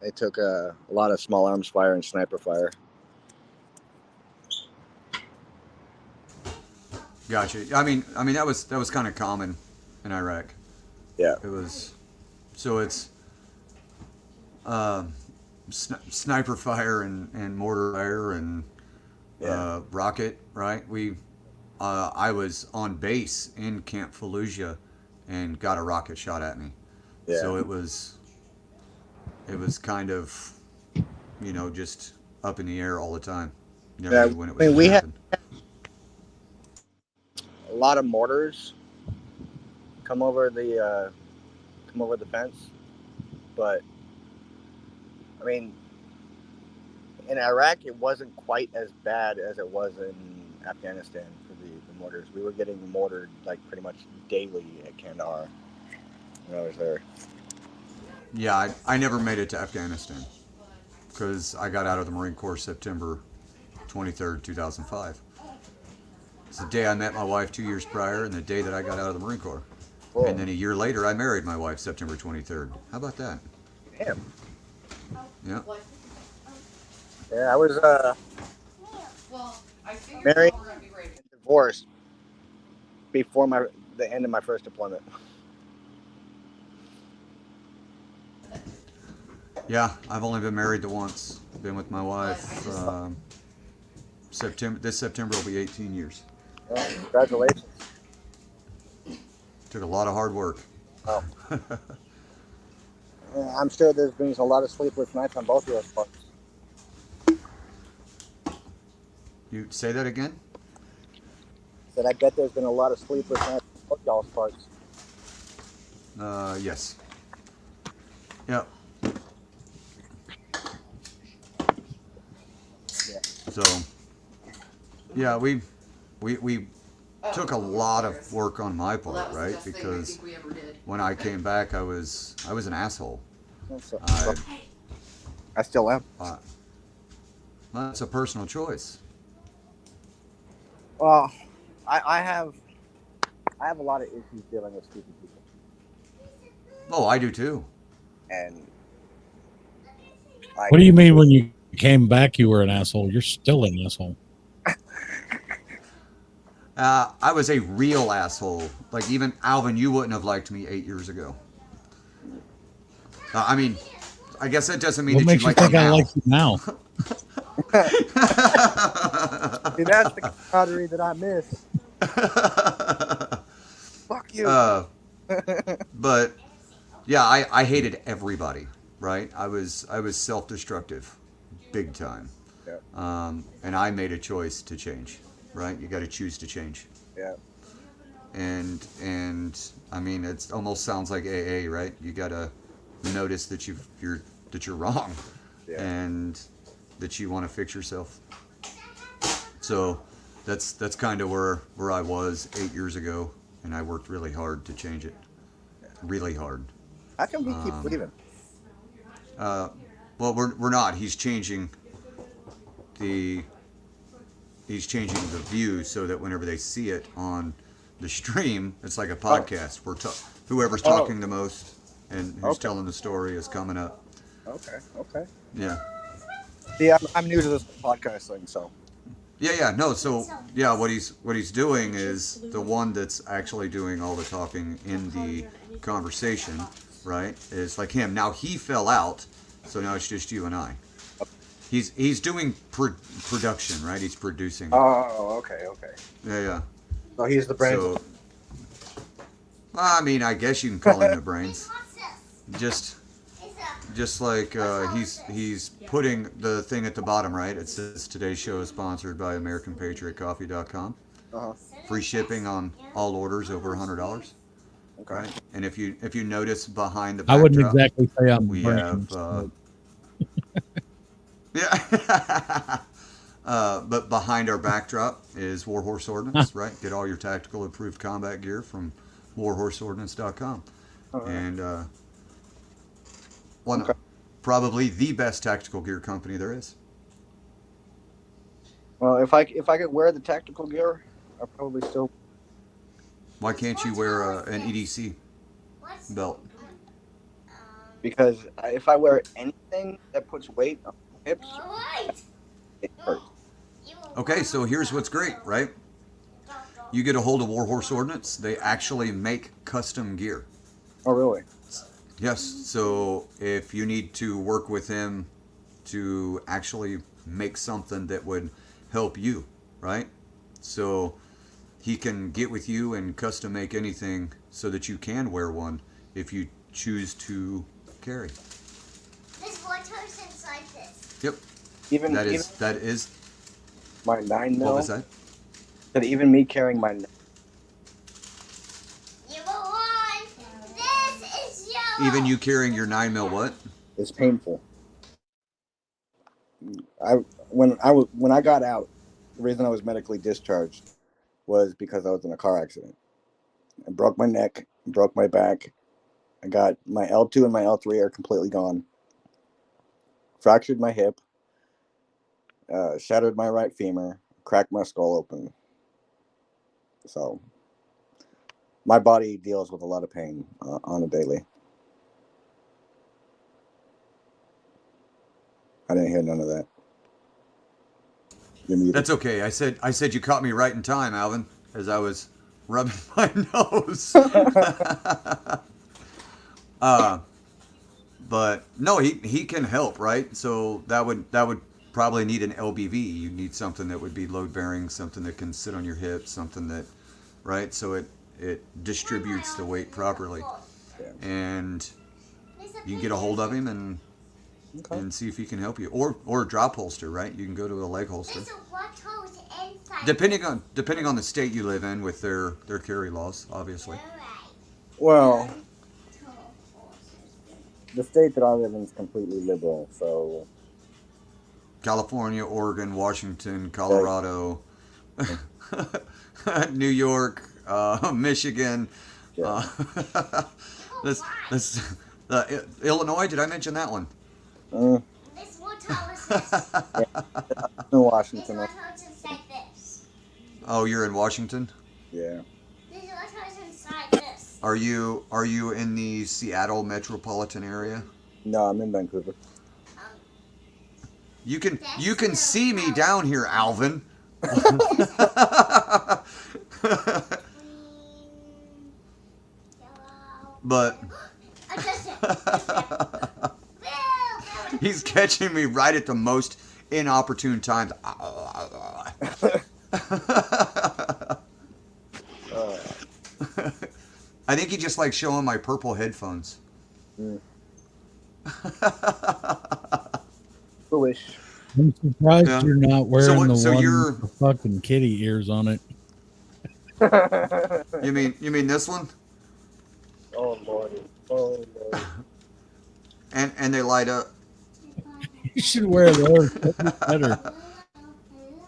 Speaker 3: They took a lot of small arms fire and sniper fire.
Speaker 2: Gotcha. I mean that was kind of common in Iraq.
Speaker 3: Yeah,
Speaker 2: It was so it's um, sniper fire and mortar fire and
Speaker 3: yeah.
Speaker 2: rocket. Right. I was on base in Camp Fallujah and got a rocket shot at me. So
Speaker 3: Yeah.
Speaker 2: it was kind of, just up in the air all the time. You never
Speaker 3: Yeah.
Speaker 2: knew when it
Speaker 3: I
Speaker 2: was
Speaker 3: mean,
Speaker 2: going to
Speaker 3: we had
Speaker 2: happen.
Speaker 3: a lot of mortars come over the fence, but I mean, in Iraq, it wasn't quite as bad as it was in Afghanistan for the mortars. We were getting mortared like pretty much daily at Kandahar when I was there.
Speaker 2: Yeah, I never made it to Afghanistan because I got out of the Marine Corps September 23rd, 2005. It's the day I met my wife 2 years prior and the day that I got out of the Marine Corps. And
Speaker 3: Cool.
Speaker 2: then a year later, I married my wife September 23rd. How about that?
Speaker 3: Damn.
Speaker 2: Yeah.
Speaker 3: Yeah, I was married and divorced before the end of my first deployment.
Speaker 2: Yeah, I've only been married to once. Been with my wife. This September will be 18 years.
Speaker 3: Well, congratulations.
Speaker 2: Took a lot of hard work.
Speaker 3: Well, I'm sure there's been a lot of sleepless nights on both of those parts.
Speaker 2: You say that again?
Speaker 3: Said I bet there's been a lot of sleepless nights on both y'all's parts.
Speaker 2: Yes. Yep.
Speaker 3: Yeah.
Speaker 2: So, yeah, we took a lot of work on my part, right? Because when I came back, I was an asshole.
Speaker 3: So,
Speaker 2: I,
Speaker 3: I still am.
Speaker 2: uh, well, it's a personal choice.
Speaker 3: Well, I have a lot of issues dealing with stupid people,
Speaker 2: Oh, I do too.
Speaker 3: and I
Speaker 1: What do you mean when you came back, you were an asshole? You're still an asshole.
Speaker 2: I was a real asshole. Like even Alvin, you wouldn't have liked me 8 years ago. I mean, I guess that doesn't mean
Speaker 1: What
Speaker 2: that you
Speaker 1: makes you
Speaker 2: like me
Speaker 1: think I like
Speaker 2: now.
Speaker 1: you now?
Speaker 3: see that's the camaraderie that I miss. Fuck you.
Speaker 2: uh, but yeah, I hated everybody. Right? I was self-destructive, big time.
Speaker 3: Yeah,
Speaker 2: And I made a choice to change. Right? You got to choose to change.
Speaker 3: yeah,
Speaker 2: And I mean, it almost sounds like AA, right? You got to notice that you're wrong,
Speaker 3: yeah.
Speaker 2: and that you want to fix yourself. So that's kind of where I was 8 years ago, and I worked really hard to change it. Really hard.
Speaker 3: How come he keeps
Speaker 2: Um,
Speaker 3: leaving?
Speaker 2: uh, well, we're not. The he's changing the view so that whenever they see it on the stream, it's like a
Speaker 3: Oh,
Speaker 2: podcast. Whoever's
Speaker 3: oh,
Speaker 2: talking the most and who's
Speaker 3: okay,
Speaker 2: telling the story is coming up.
Speaker 3: okay.
Speaker 2: Yeah.
Speaker 3: See, I'm new to this podcast thing, so
Speaker 2: Yeah. No. So yeah, what he's doing is the one that's actually doing all the talking in the conversation, right? Is like him. Now he fell out, so now it's just you and I. He's doing production, right? He's producing it.
Speaker 3: okay.
Speaker 2: Yeah.
Speaker 3: So he's the brains of.
Speaker 2: So I mean, I guess you can call him the brains. Just just like he's putting the thing at the bottom, right? It says today's show is sponsored by AmericanPatriotCoffee.com.
Speaker 3: Uh-huh.
Speaker 2: Free shipping on all orders over $100,
Speaker 3: Okay.
Speaker 2: right? And if you notice behind the
Speaker 1: I wouldn't
Speaker 2: backdrop,
Speaker 1: exactly say I'm
Speaker 2: we have
Speaker 1: brains, but
Speaker 2: yeah. But behind our backdrop is Warhorse Ordnance, right? Get all your tactical approved combat gear from warhorseordnance.com.
Speaker 3: All right.
Speaker 2: And
Speaker 3: Okay.
Speaker 2: probably the best tactical gear company there is.
Speaker 3: Well, if I could wear the tactical gear, I probably still
Speaker 2: Why can't you wear an EDC belt?
Speaker 3: because if I wear anything that puts weight on my hips, it hurts.
Speaker 2: Okay, so here's what's great, right? You get a hold of Warhorse Ordnance, they actually make custom gear.
Speaker 3: Oh, really?
Speaker 2: Yes, so if you need to work with him to actually make something that would help you, right? So he can get with you and custom make anything so that you can wear one if you choose to carry.
Speaker 4: There's water's inside this.
Speaker 2: Yep.
Speaker 3: Even
Speaker 2: That is.
Speaker 3: my 9
Speaker 2: What was
Speaker 3: mil.
Speaker 2: that?
Speaker 3: But even me carrying my
Speaker 4: Yellow one. This is yellow.
Speaker 2: Even you carrying your 9 mil what?
Speaker 3: is painful. When I got out, the reason I was medically discharged was because I was in a car accident. I broke my neck, broke my back. I got my L2 and my L3 are completely gone. Fractured my hip, shattered my right femur, cracked my skull open. So my body deals with a lot of pain on a daily. I didn't hear none of that. You're muted.
Speaker 2: That's okay. I said you caught me right in time, Alvin, as I was rubbing my nose. But no, he can help, right? So that would probably need an LBV. You need something that would be load bearing, something that can sit on your hips, something that, right? So it distributes the weight properly,
Speaker 3: Yeah.
Speaker 2: and you can get a hold of him and
Speaker 3: Okay.
Speaker 2: see if he can help you, or a drop holster, right? You can go to a leg holster.
Speaker 4: There's a water's inside.
Speaker 2: Depending on the state you live in with their carry laws, obviously.
Speaker 3: Well, the state that I live in is completely liberal, so
Speaker 2: California, Oregon, Washington, Colorado, New York, Michigan,
Speaker 3: yeah.
Speaker 2: this this Illinois. Did I mention that one?
Speaker 4: This water is this.
Speaker 3: In
Speaker 4: This
Speaker 3: Washington,
Speaker 4: water's inside this.
Speaker 2: Oh, you're in Washington.
Speaker 3: yeah.
Speaker 4: This water's inside this.
Speaker 2: Are you in the Seattle metropolitan area?
Speaker 3: No, I'm in Vancouver.
Speaker 2: You can see me down here, Alvin. But
Speaker 4: I just it.
Speaker 2: he's catching me right at the most inopportune times. I think he just likes showing my purple headphones.
Speaker 3: Foolish.
Speaker 1: I'm surprised
Speaker 2: Yeah.
Speaker 1: you're not wearing
Speaker 2: what-
Speaker 1: the
Speaker 2: so
Speaker 1: one
Speaker 2: you're-
Speaker 1: with the fucking kitty ears on it.
Speaker 2: You mean this one?
Speaker 3: Oh Lord. Oh Lord.
Speaker 2: And they light up.
Speaker 1: You should wear those. That'd be better.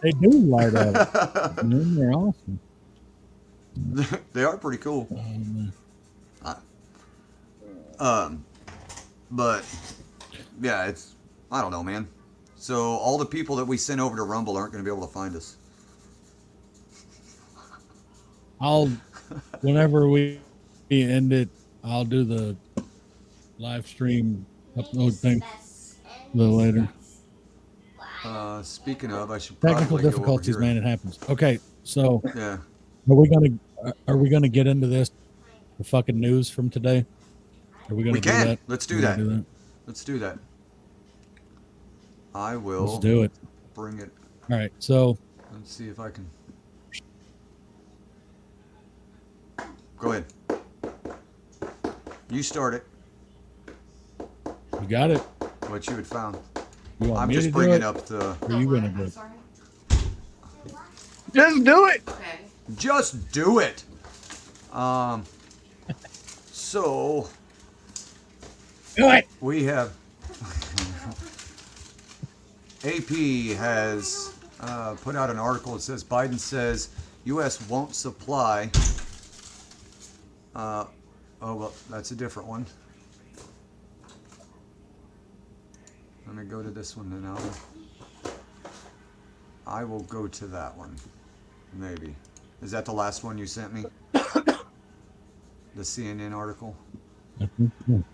Speaker 1: They do light up. Man, they're awesome.
Speaker 2: They are pretty cool. But yeah, it's, I don't know, man. So all the people that we sent over to Rumble aren't going to be able to find us.
Speaker 1: Whenever we end it, I'll do the live stream upload thing a little later.
Speaker 2: Speaking of, I should
Speaker 1: Technical
Speaker 2: probably
Speaker 1: difficulties,
Speaker 2: go over
Speaker 1: man.
Speaker 2: here.
Speaker 1: It happens. Okay, so
Speaker 2: Yeah.
Speaker 1: are we gonna get into this? The fucking news from today? Are we gonna
Speaker 2: We
Speaker 1: do
Speaker 2: can.
Speaker 1: that?
Speaker 2: Let's
Speaker 1: We're
Speaker 2: do
Speaker 1: gonna
Speaker 2: that. Let's do that. I will
Speaker 1: Let's do it.
Speaker 2: bring it.
Speaker 1: All right. So
Speaker 2: Let's see if I can. Go ahead. You start it.
Speaker 1: you got it.
Speaker 2: What you had found.
Speaker 1: You want
Speaker 2: I'm
Speaker 1: me
Speaker 2: just
Speaker 1: to do
Speaker 2: bringing
Speaker 1: it,
Speaker 2: up the.
Speaker 1: or are you gonna do it?
Speaker 5: Sorry.
Speaker 3: Just do it.
Speaker 5: Okay.
Speaker 2: Just do it. So
Speaker 1: Do it.
Speaker 2: we have. AP has put out an article that says Biden says U.S. won't supply. Oh well, that's a different one. Let me go to this one then. I will go to that one. Maybe. Is that the last one you sent me? The CNN article?
Speaker 1: I think so.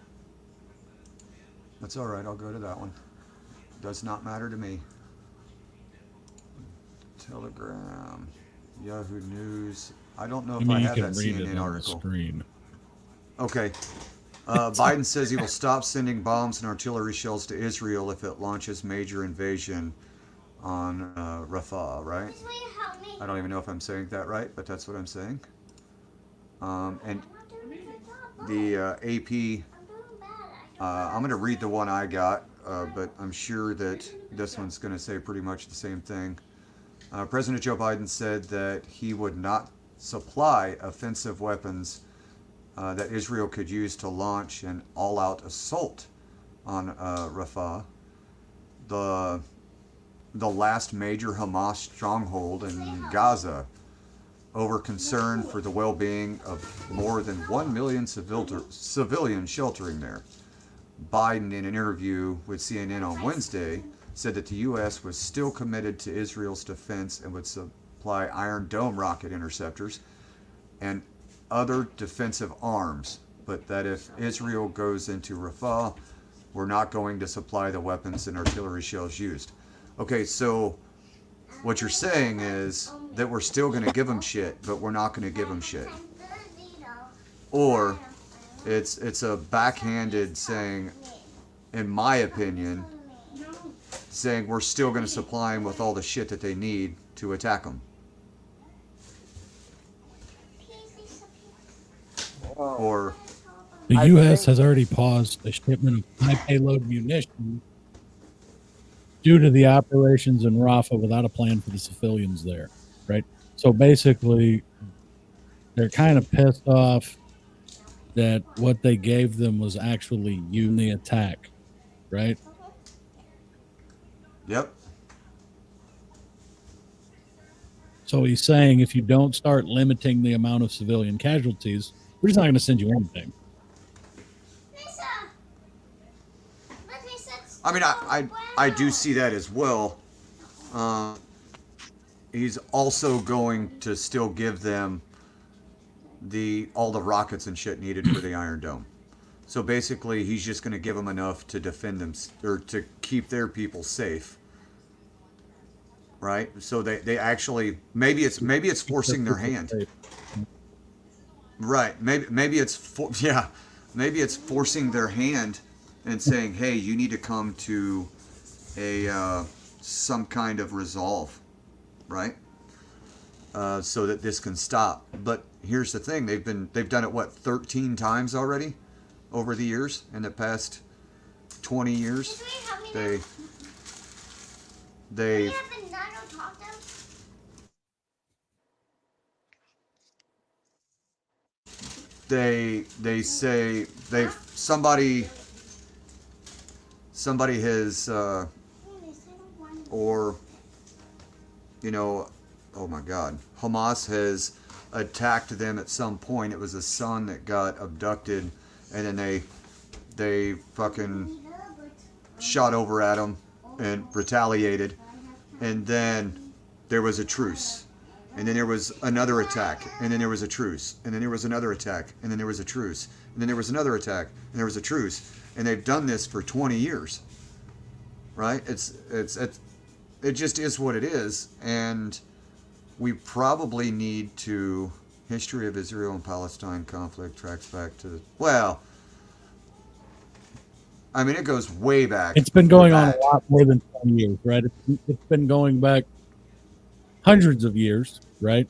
Speaker 2: That's all right. I'll go to that one. Does not matter to me. Telegram, Yahoo News. I don't know
Speaker 1: I
Speaker 2: if
Speaker 1: mean,
Speaker 2: I
Speaker 1: you
Speaker 2: have
Speaker 1: can
Speaker 2: that
Speaker 1: read it
Speaker 2: CNN
Speaker 1: on the
Speaker 2: article.
Speaker 1: screen.
Speaker 2: Okay. Biden says he will stop sending bombs and artillery shells to Israel if it launches major invasion on Rafah, right?
Speaker 4: This way you help me.
Speaker 2: I don't even know if I'm saying that right, but that's what I'm saying. And the AP I'm going to read the one I got, but I'm sure that this one's going to say pretty much the same thing. President Joe Biden said that he would not supply offensive weapons that Israel could use to launch an all out assault on Rafah, the, the last major Hamas stronghold in Gaza, over concern for the well being of more than 1 million civilians sheltering there. Biden, in an interview with CNN on Wednesday, said that the U.S. was still committed to Israel's defense and would supply Iron Dome rocket interceptors and other defensive arms, but that if Israel goes into Rafah, we're not going to supply the weapons and artillery shells used. Okay, so what you're saying is that we're still going to give them shit, but we're not going to give them shit. Or it's a backhanded saying, in my opinion, saying we're still going to supply them with all the shit that they need to attack them. Or
Speaker 1: The
Speaker 3: I
Speaker 1: U.S.
Speaker 3: think-
Speaker 1: has already paused the shipment of high payload munitions due to the operations in Rafah without a plan for the civilians there, right? So basically, they're kind of pissed off that what they gave them was actually used in the attack, right?
Speaker 2: yep,
Speaker 1: So he's saying if you don't start limiting the amount of civilian casualties, we're just not going to send you anything.
Speaker 2: I mean, I do see that as well. He's also going to still give them all the rockets and shit needed for the Iron Dome. So basically, he's just going to give them enough to defend them or to keep their people safe, right? So they actually maybe it's forcing their hand, right? Maybe it's maybe it's forcing their hand and saying, hey, you need to come to a some kind of resolve, right? So that this can stop. But here's the thing: they've done it what 13 times already over the years. In the past 20 years, they say somebody has or you know, oh my God, Hamas has attacked them at some point. It was a son that got abducted, and then they fucking shot over at him and retaliated, and then there was a truce, and then there was another attack, and then there was a truce, and then there was another attack, and then there was a truce, and then there was another attack, and there was a truce, and they've done this for 20 years, right? It just is what it is, and we probably need to. History of Israel and Palestine conflict tracks back to, well, I mean, it goes way back.
Speaker 1: It's been going on a lot more than 20 years, right? It's been going back hundreds of years, right?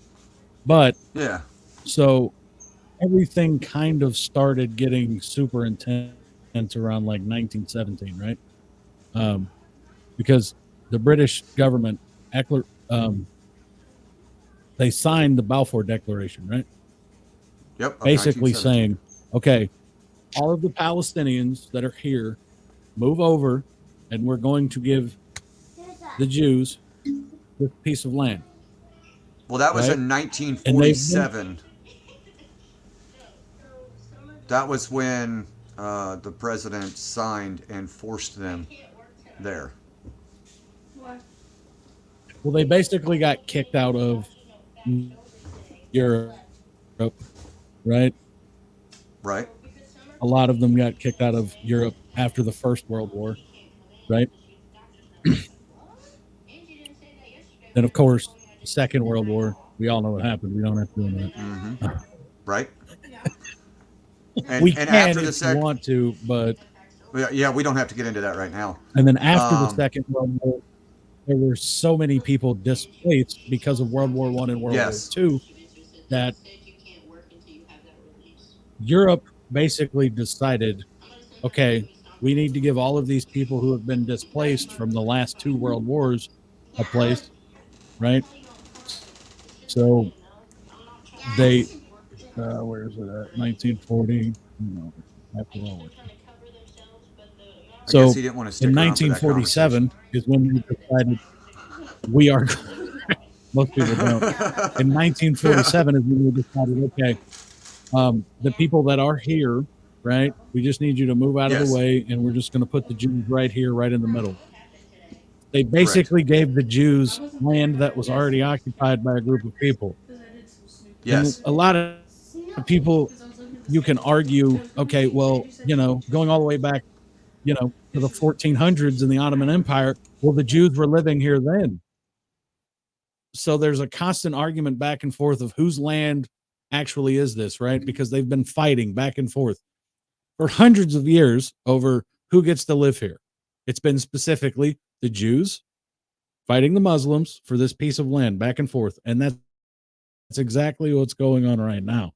Speaker 1: But
Speaker 2: Yeah,
Speaker 1: so everything kind of started getting super intense around like 1917, right? Because the British government, they signed the Balfour Declaration, right?
Speaker 2: yep. Of
Speaker 1: Basically
Speaker 2: 1917.
Speaker 1: saying, okay, all of the Palestinians that are here move over, and we're going to give the Jews this piece of land.
Speaker 2: Well, that was
Speaker 1: right?
Speaker 2: in 1947. That was when the president signed and forced them there.
Speaker 1: Well, they basically got kicked out of Europe, right?
Speaker 2: Right.
Speaker 1: A lot of them got kicked out of Europe after the First World War, right? Then, of course, the Second World War, we all know what happened. We don't have to go into that.
Speaker 2: Mm-hmm. Right. And,
Speaker 1: We
Speaker 2: and
Speaker 1: can
Speaker 2: after the
Speaker 1: if you want to, but...
Speaker 2: Yeah, we don't have to get into that right now.
Speaker 1: And then after the Second World War, there were so many people displaced because of World War I and World War II that Europe basically decided, okay, we need to give all of these people who have been displaced from the last 2 world wars a place, right? So they, where is it at? 1940. No, after World War II.
Speaker 2: I guess
Speaker 1: So
Speaker 2: he didn't want to
Speaker 1: in
Speaker 2: stick around for that conversation.
Speaker 1: 1947 is when they decided we are. Most people don't. In 1947 is when we decided, okay, the people that are here, right? We just need you to move out of the
Speaker 2: Yes,
Speaker 1: way, and we're just going to put the Jews right here, right in the middle. They
Speaker 2: correct.
Speaker 1: basically gave the Jews land that was already occupied by a group of people. And
Speaker 2: Yes,
Speaker 1: a lot of people, you can argue, okay, well, going all the way back, to the 1400s in the Ottoman Empire, well, the Jews were living here then. So there's a constant argument back and forth of whose land actually is this, right? Because they've been fighting back and forth for hundreds of years over who gets to live here. It's been specifically the Jews fighting the Muslims for this piece of land back and forth. And that's exactly what's going on right now,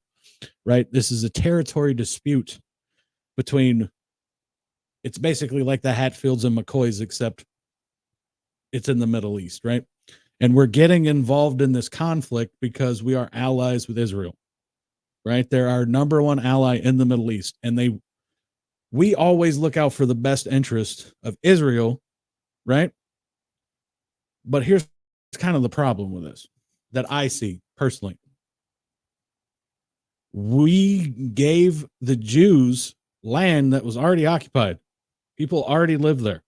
Speaker 1: right? This is a territory dispute between, it's basically like the Hatfields and McCoys, except it's in the Middle East, right? And we're getting involved in this conflict because we are allies with Israel, right? They're our number one ally in the Middle East. And we always look out for the best interest of Israel, right? But here's kind of the problem with this that I see personally. We gave the Jews land that was already occupied. People already live there.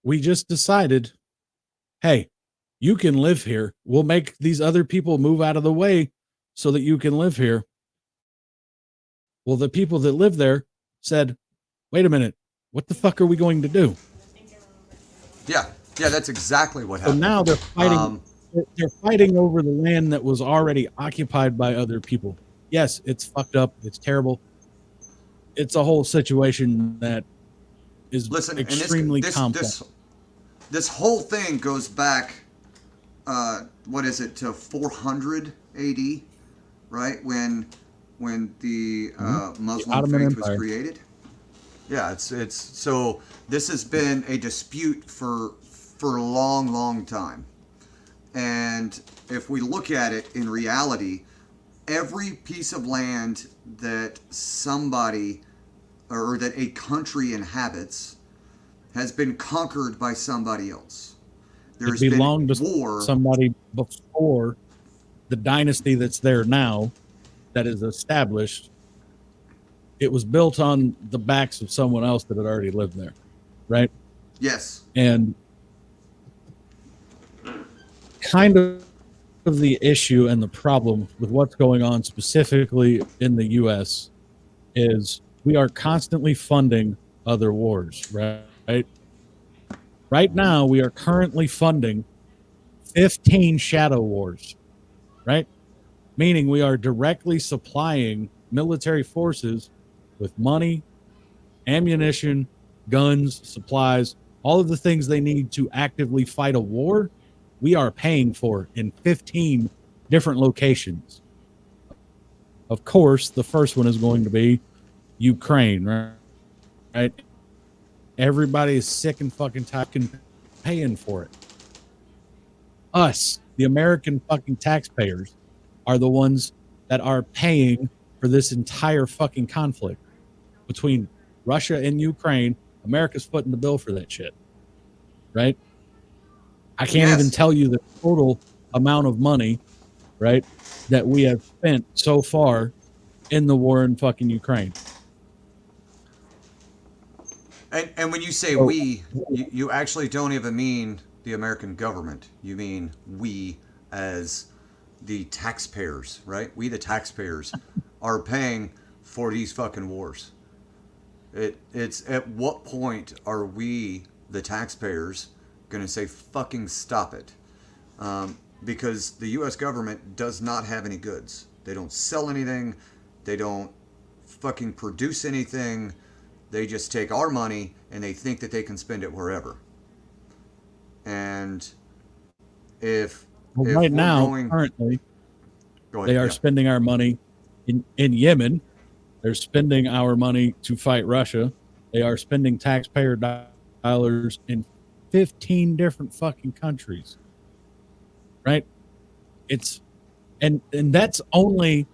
Speaker 1: We just decided, hey, you can live here. We'll make these other people move out of the way so that you can live here. Well, the people that live there said, wait a minute, what the fuck are we going to do?
Speaker 2: yeah, that's exactly what
Speaker 1: So
Speaker 2: happened.
Speaker 1: now they're fighting. They're fighting over the land that was already occupied by other people. Yes, it's fucked up. It's terrible. It's a whole situation that is
Speaker 2: Listen, and
Speaker 1: extremely complex.
Speaker 2: This whole thing goes back, what is it, to 400 AD, right? When the Muslim
Speaker 1: Ottoman
Speaker 2: faith
Speaker 1: Empire
Speaker 2: was created. Yeah, it's so this has been a dispute for a long time. And if we look at it in reality, every piece of land that somebody or that a country inhabits has been conquered by somebody else. There's
Speaker 1: it
Speaker 2: been
Speaker 1: belonged to
Speaker 2: war.
Speaker 1: somebody before the dynasty that's there now, that is established. It was built on the backs of someone else that had already lived there, right?
Speaker 2: Yes.
Speaker 1: And kind of the issue and the problem with what's going on specifically in the US is we are constantly funding other wars, right? Right now, we are currently funding 15 shadow wars, right? Meaning we are directly supplying military forces with money, ammunition, guns, supplies, all of the things they need to actively fight a war. We are paying for in 15 different locations. Of course, the first one is going to be Ukraine, right? Everybody is sick and fucking tired and paying for it. Us, the American fucking taxpayers, are the ones that are paying for this entire fucking conflict between Russia and Ukraine. America's footing the bill for that shit, right? I can't even
Speaker 2: Yes.
Speaker 1: tell you the total amount of money, right, that we have spent so far in the war in fucking Ukraine.
Speaker 2: And when you say
Speaker 1: So,
Speaker 2: we, you actually don't even mean the American government. You mean we as the taxpayers, right? We the taxpayers are paying for these fucking wars. It's at what point are we the taxpayers going to say fucking stop it? Because the U.S. government does not have any goods. They don't sell anything. They don't fucking produce anything. They just take our money and they think that they can spend it wherever. And if
Speaker 1: right
Speaker 2: we're
Speaker 1: now,
Speaker 2: going,
Speaker 1: currently,
Speaker 2: go ahead.
Speaker 1: they are spending our money in Yemen. They're spending our money to fight Russia. They are spending taxpayer dollars in 15 different fucking countries, right? It's and that's only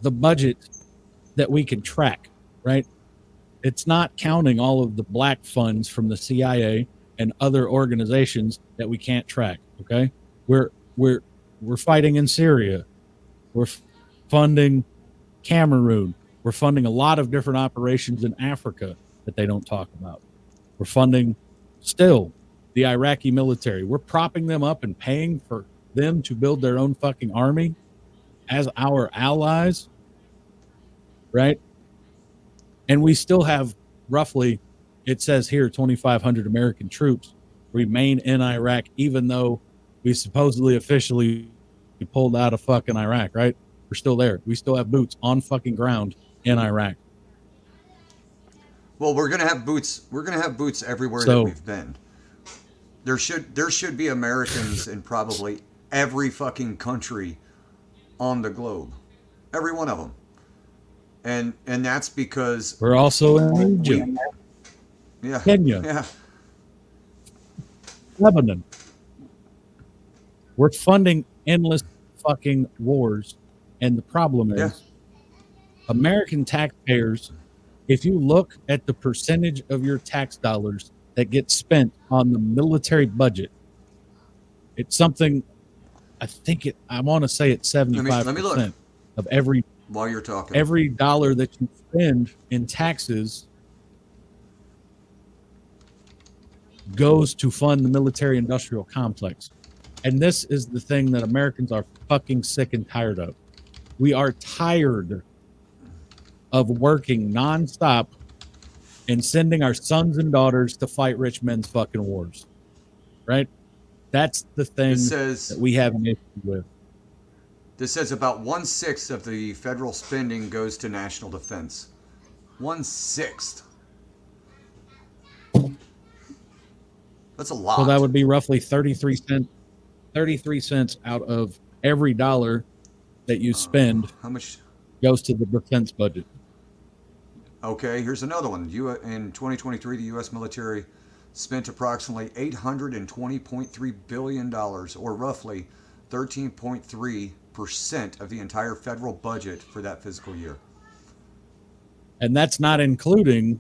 Speaker 1: the budget that we can track, right? It's not counting all of the black funds from the CIA and other organizations that we can't track. Okay, we're we're we're fighting in Syria. We're funding Cameroon. We're funding a lot of different operations in Africa that they don't talk about. We're funding still the Iraqi military. We're propping them up and paying for them to build their own fucking army as our allies, right? And we still have roughly, it says here, 2,500 American troops remain in Iraq, even though we supposedly officially pulled out of fucking Iraq, right? We're still there. We still have boots on fucking ground in Iraq.
Speaker 2: Well, we're gonna have boots. We're gonna have boots everywhere that
Speaker 1: So
Speaker 2: we've been. There should be Americans in probably every fucking country on the globe, every one of them, and that's because
Speaker 1: we're also in Egypt,
Speaker 2: we, yeah,
Speaker 1: Kenya,
Speaker 2: yeah,
Speaker 1: Lebanon. We're funding endless fucking wars. And the problem
Speaker 2: yeah.
Speaker 1: is American taxpayers, if you look at the percentage of your tax dollars that get spent on the military budget, it's something I want to say it's
Speaker 2: Let me look
Speaker 1: 75% of every
Speaker 2: while you're talking.
Speaker 1: every dollar that you spend in taxes goes to fund the military industrial complex. And this is the thing that Americans are fucking sick and tired of. We are tired of working nonstop and sending our sons and daughters to fight rich men's fucking wars. Right? That's the thing
Speaker 2: This
Speaker 1: that
Speaker 2: says
Speaker 1: we have an issue with.
Speaker 2: this says about 1/6 of the federal spending goes to national defense. 1/6. That's a lot.
Speaker 1: So that would be roughly 33 cents out of every dollar that you spend
Speaker 2: How much?
Speaker 1: goes to the defense budget.
Speaker 2: Okay, here's another one. In 2023, the U.S. military spent approximately $820.3 billion, or roughly 13.3% of the entire federal budget for that fiscal year.
Speaker 1: And that's not including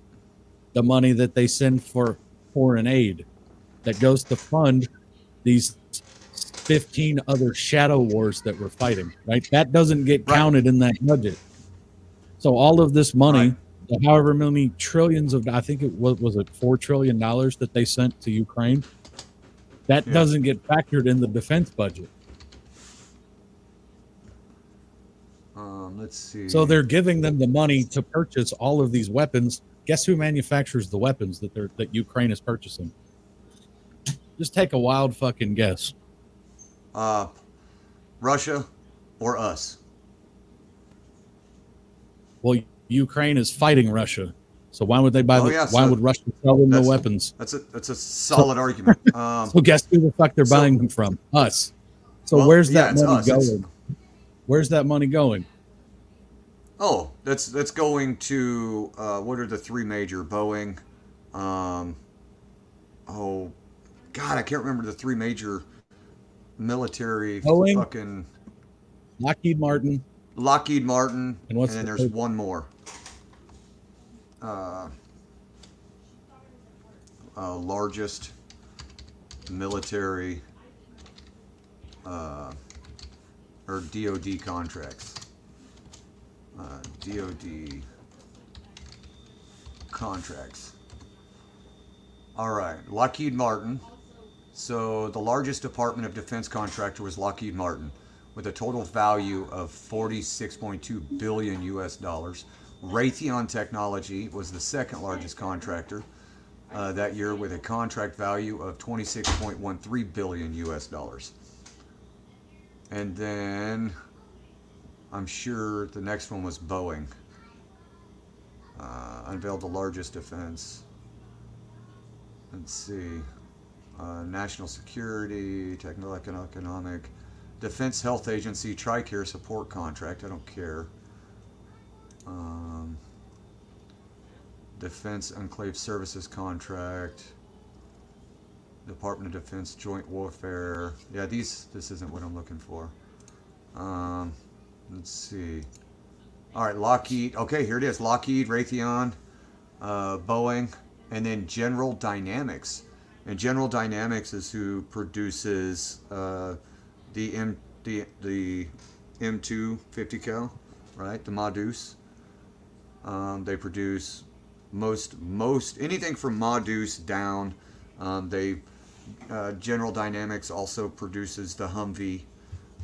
Speaker 1: the money that they send for foreign aid that goes to fund these 15 other shadow wars that we're fighting, right? That doesn't get
Speaker 2: Right.
Speaker 1: counted in that budget. So all of this money,
Speaker 2: Right.
Speaker 1: however many trillions of, I think it was it $4 trillion that they sent to Ukraine, that
Speaker 2: Yeah.
Speaker 1: doesn't get factored in the defense budget.
Speaker 2: Let's see.
Speaker 1: So they're giving them the money to purchase all of these weapons. Guess who manufactures the weapons that Ukraine is purchasing? Just take a wild fucking guess.
Speaker 2: Russia or us?
Speaker 1: Well, Ukraine is fighting Russia, so why would they buy
Speaker 2: Oh,
Speaker 1: the?
Speaker 2: yeah,
Speaker 1: Why
Speaker 2: so
Speaker 1: would Russia sell them the
Speaker 2: that's-
Speaker 1: weapons?
Speaker 2: That's a solid argument.
Speaker 1: So guess who the fuck they're
Speaker 2: so-
Speaker 1: buying them from? Us. So
Speaker 2: Well,
Speaker 1: where's
Speaker 2: yeah,
Speaker 1: that
Speaker 2: it's
Speaker 1: money
Speaker 2: us. It's-
Speaker 1: going? Where's that money going?
Speaker 2: Oh, that's going to what are the three major? Boeing. Oh, God, I can't remember the three major military
Speaker 1: Boeing?
Speaker 2: fucking
Speaker 1: Lockheed Martin.
Speaker 2: Lockheed Martin,
Speaker 1: And what's
Speaker 2: then
Speaker 1: the
Speaker 2: there's
Speaker 1: third?
Speaker 2: one more. Largest military or DoD contracts. DoD contracts. All right, Lockheed Martin. So the largest Department of Defense contractor was Lockheed Martin, with a total value of 46.2 billion US dollars. Raytheon Technology was the second largest contractor that year, with a contract value of 26.13 billion US dollars. And then I'm sure the next one was Boeing. Unveiled the largest defense. Let's see. National Security, Technical Economic, Defense Health Agency, TRICARE support contract. I don't care. Defense Enclave Services Contract. Department of Defense Joint Warfare. Yeah, this isn't what I'm looking for. Um, let's see. All right, Lockheed. Okay, here it is. Lockheed, Raytheon, Boeing, and then General Dynamics. And General Dynamics is who produces the the M2 50 cal, right? The Modus. They produce most anything from Modus down. They General Dynamics also produces the Humvee.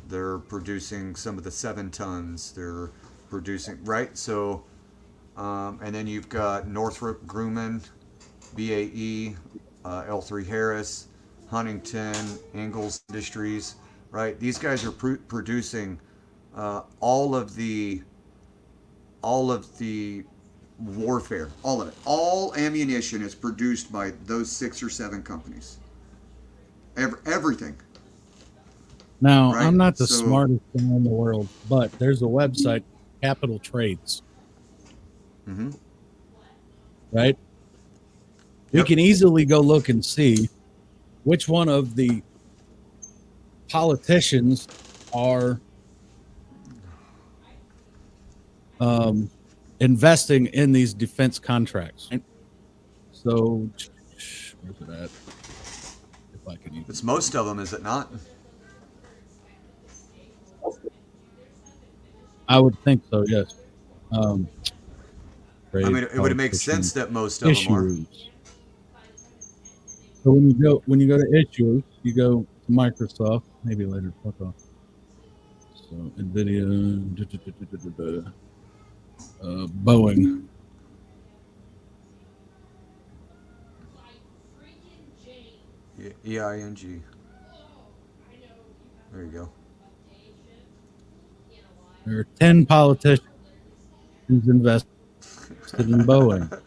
Speaker 2: They're producing some of the 7 tons. They're producing right. So and then you've got Northrop Grumman, BAE, L3 Harris, Huntington, Ingalls Industries. Right. These guys are producing all of the warfare, all of it. All ammunition is produced by those 6 or 7 companies. Everything,
Speaker 1: Now,
Speaker 2: right?
Speaker 1: I'm not the
Speaker 2: So,
Speaker 1: smartest guy in the world, but there's a website, Capital Trades,
Speaker 2: mm-hmm.
Speaker 1: right? We
Speaker 2: Yep.
Speaker 1: can easily go look and see which one of the politicians are investing in these defense contracts. So, where's it at? If I can even.
Speaker 2: It's most of them, is it not?
Speaker 1: I would think so, yes.
Speaker 2: I
Speaker 1: Trade,
Speaker 2: mean, it would make sense
Speaker 1: politician,
Speaker 2: that most of them are.
Speaker 1: issuers. So when you go to issuers, you go to Microsoft, maybe later. Fuck off. So Nvidia, Boeing.
Speaker 2: EING. There you go.
Speaker 1: There are 10 politicians invested in Boeing.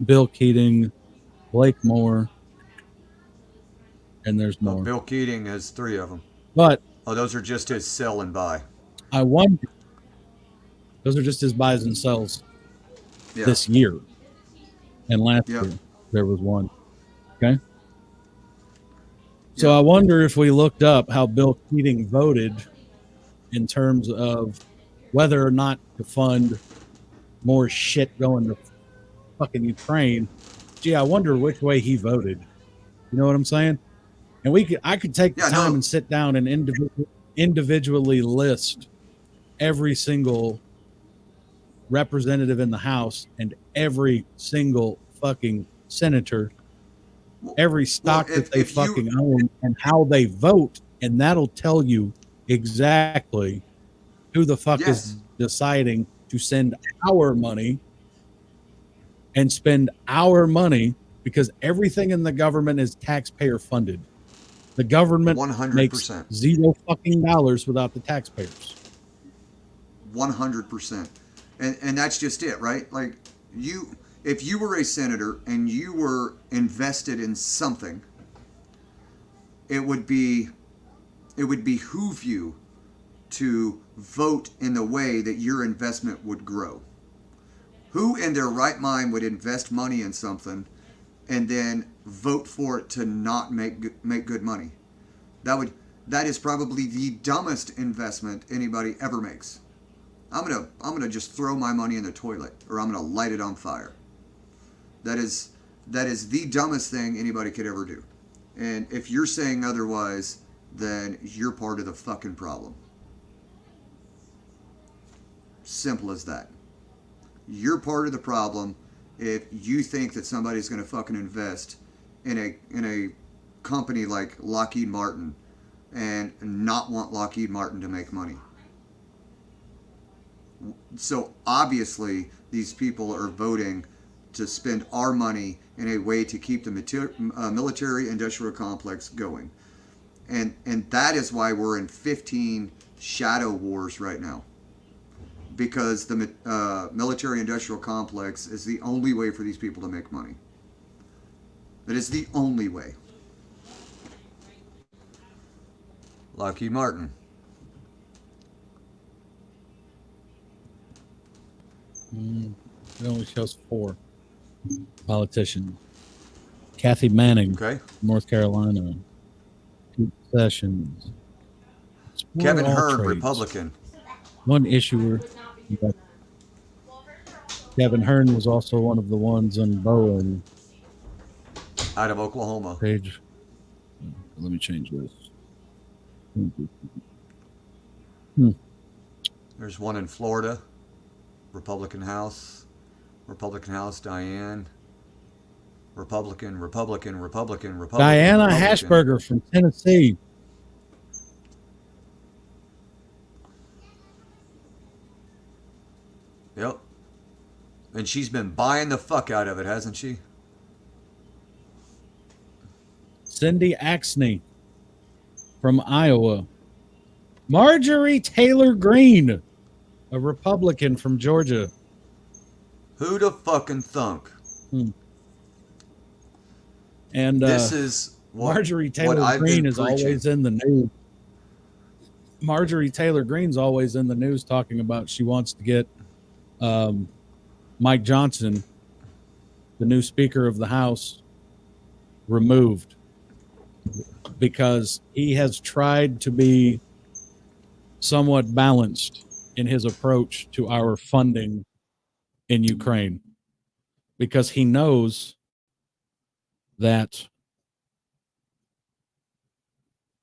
Speaker 1: Bill Keating, Blake Moore, and there's more.
Speaker 2: Bill Keating has 3 of them.
Speaker 1: But
Speaker 2: Those are just his sell and buy.
Speaker 1: I wonder, those are just his buys and sells
Speaker 2: Yeah.
Speaker 1: this year. And last
Speaker 2: Yep.
Speaker 1: year, there was one. Okay. So
Speaker 2: Yep.
Speaker 1: I wonder if we looked up how Bill Keating voted in terms of whether or not to fund more shit going to fucking Ukraine. Gee, I wonder which way he voted. You know what I'm saying? And I could take the time and sit down and individually list every single representative in the House and every single fucking senator, every stock that they fucking own, and how they vote, and that'll tell you exactly who the fuck is deciding to send our money and spend our money, because everything in the government is taxpayer funded. The government
Speaker 2: 100%.
Speaker 1: makes $0 fucking without the taxpayers.
Speaker 2: 100%. And that's just it, right? Like, if you were a senator and you were invested in something, it would behoove you to vote in the way that your investment would grow. Who in their right mind would invest money in something and then vote for it to not make good money? That is probably the dumbest investment anybody ever makes. I'm gonna just throw my money in the toilet, or I'm gonna light it on fire. That is the dumbest thing anybody could ever do. And if you're saying otherwise, then you're part of the fucking problem. Simple as that. You're part of the problem if you think that somebody's going to fucking invest in a company like Lockheed Martin and not want Lockheed Martin to make money. So obviously these people are voting to spend our money in a way to keep the military industrial complex going. And that is why we're in 15 shadow wars right now. Because the military industrial complex is the only way for these people to make money. That is the only way. Lockheed Martin.
Speaker 1: It only shows 4 politicians. Kathy Manning,
Speaker 2: Okay.
Speaker 1: North Carolina. Pete Sessions. Explore
Speaker 2: Kevin
Speaker 1: all
Speaker 2: Hearn,
Speaker 1: trades.
Speaker 2: Republican.
Speaker 1: One issuer. Kevin Hearn was also one of the ones on Boeing.
Speaker 2: Out of Oklahoma.
Speaker 1: Page. Let me change this.
Speaker 2: There's one in Florida. Republican House. Republican House, Diane. Republican.
Speaker 1: Diana Hashberger from Tennessee.
Speaker 2: Yep. And she's been buying the fuck out of it, hasn't she?
Speaker 1: Cindy Axney from Iowa. Marjorie Taylor Greene, a Republican from Georgia.
Speaker 2: Who'd have fucking thunk?
Speaker 1: And
Speaker 2: this is
Speaker 1: Marjorie Taylor Greene is always in the news. Marjorie Taylor Greene's always in the news talking about she wants to get Mike Johnson, the new Speaker of the House, removed because he has tried to be somewhat balanced in his approach to our funding in Ukraine, because he knows that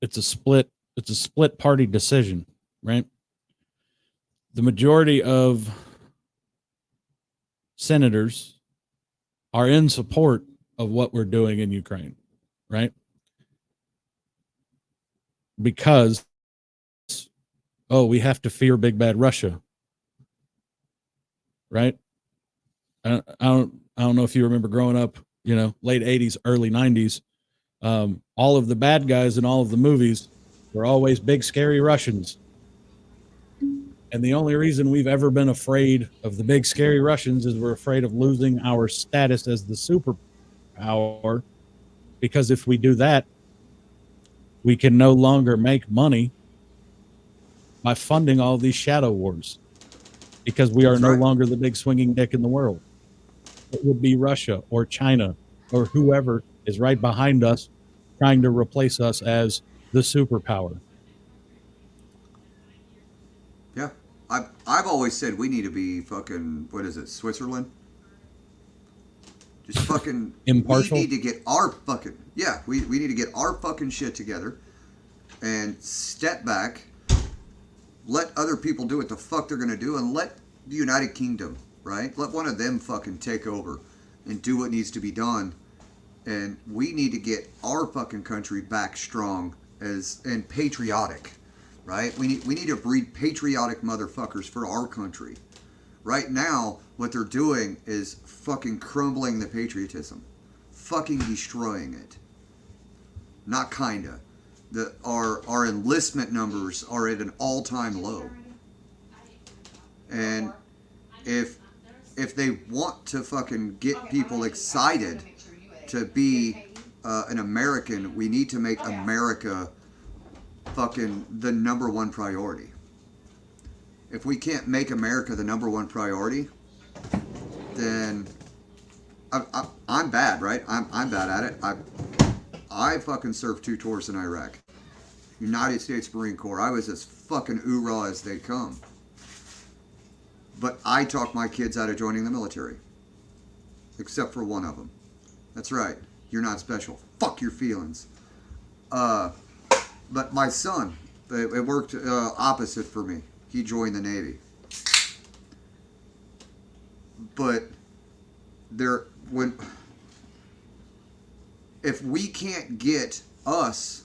Speaker 1: it's a split party decision, right? The majority of senators are in support of what we're doing in Ukraine, right? Because, we have to fear big bad Russia, right? I don't know if you remember growing up, late 80s, early 90s. All of the bad guys in all of the movies were always big, scary Russians. And the only reason we've ever been afraid of the big, scary Russians is we're afraid of losing our status as the superpower. Because if we do that, we can no longer make money by funding all these shadow wars, because we are no longer the big swinging dick in the world. It would be Russia or China or whoever is right behind us trying to replace us as the superpower.
Speaker 2: Yeah. I've always said we need to be fucking, what is it, Switzerland? Just fucking
Speaker 1: impartial.
Speaker 2: We need to get our fucking, we need to get our fucking shit together and step back, let other people do what the fuck they're gonna do, and let the United Kingdom, right? Let one of them fucking take over and do what needs to be done. And we need to get our fucking country back strong and patriotic, right? We need to breed patriotic motherfuckers for our country. Right now, what they're doing is fucking crumbling the patriotism, fucking destroying it. Not kinda. Our enlistment numbers are at an all-time low, and if they want to fucking get people excited to be an American, we need to make America fucking the number one priority. If we can't make America the number one priority, then I'm bad, right? I'm bad at it. I fucking served 2 tours in Iraq. United States Marine Corps. I was as fucking oorah as they come. But I talked my kids out of joining the military. Except for one of them. That's right. You're not special. Fuck your feelings. But my son, it worked opposite for me. He joined the Navy. But if we can't get us,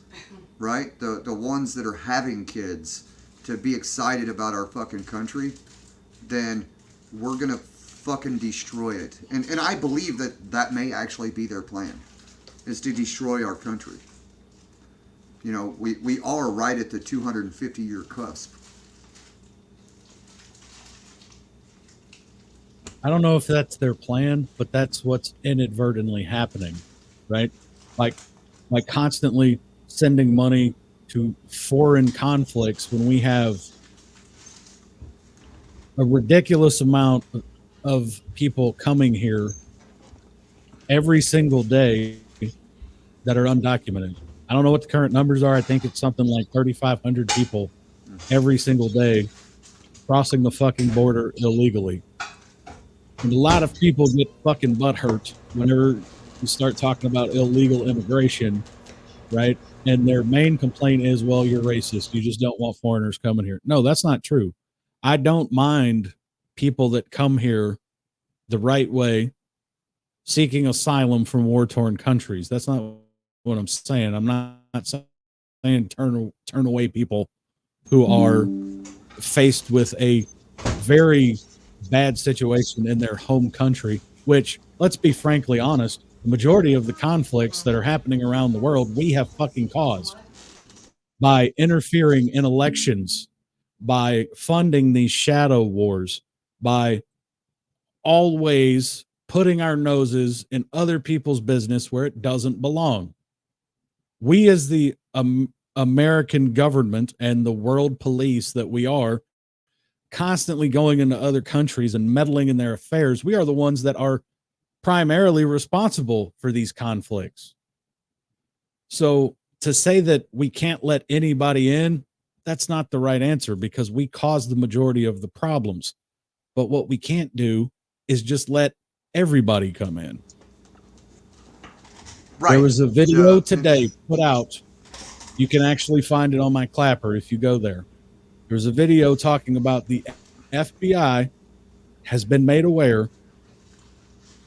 Speaker 2: right, the ones that are having kids, to be excited about our fucking country, then we're gonna fucking destroy it. And I believe that may actually be their plan, is to destroy our country. We are right at the 250-year cusp.
Speaker 1: I don't know if that's their plan, but that's what's inadvertently happening, right? Like constantly sending money to foreign conflicts when we have a ridiculous amount of people coming here every single day that are undocumented. I don't know what the current numbers are. I think it's something like 3,500 people every single day crossing the fucking border illegally. And a lot of people get fucking butthurt whenever you start talking about illegal immigration, right? And their main complaint is, well, you're racist. You just don't want foreigners coming here. No, that's not true. I don't mind people that come here the right way, seeking asylum from war torn countries. That's not what I'm saying. I'm not saying turn away people who are faced with a very bad situation in their home country, which, let's be frankly honest, the majority of the conflicts that are happening around the world, we have fucking caused by interfering in elections, by funding these shadow wars, by always putting our noses in other people's business where it doesn't belong. We, as the American government and the world police that we are, constantly going into other countries and meddling in their affairs, we are the ones that are primarily responsible for these conflicts. So to say that we can't let anybody in, that's not the right answer, because we cause the majority of the problems. But what we can't do is just let everybody come in.
Speaker 2: Right.
Speaker 1: There was a video today put out. You can actually find it on my Clapper if you go there. There's a video talking about the FBI has been made aware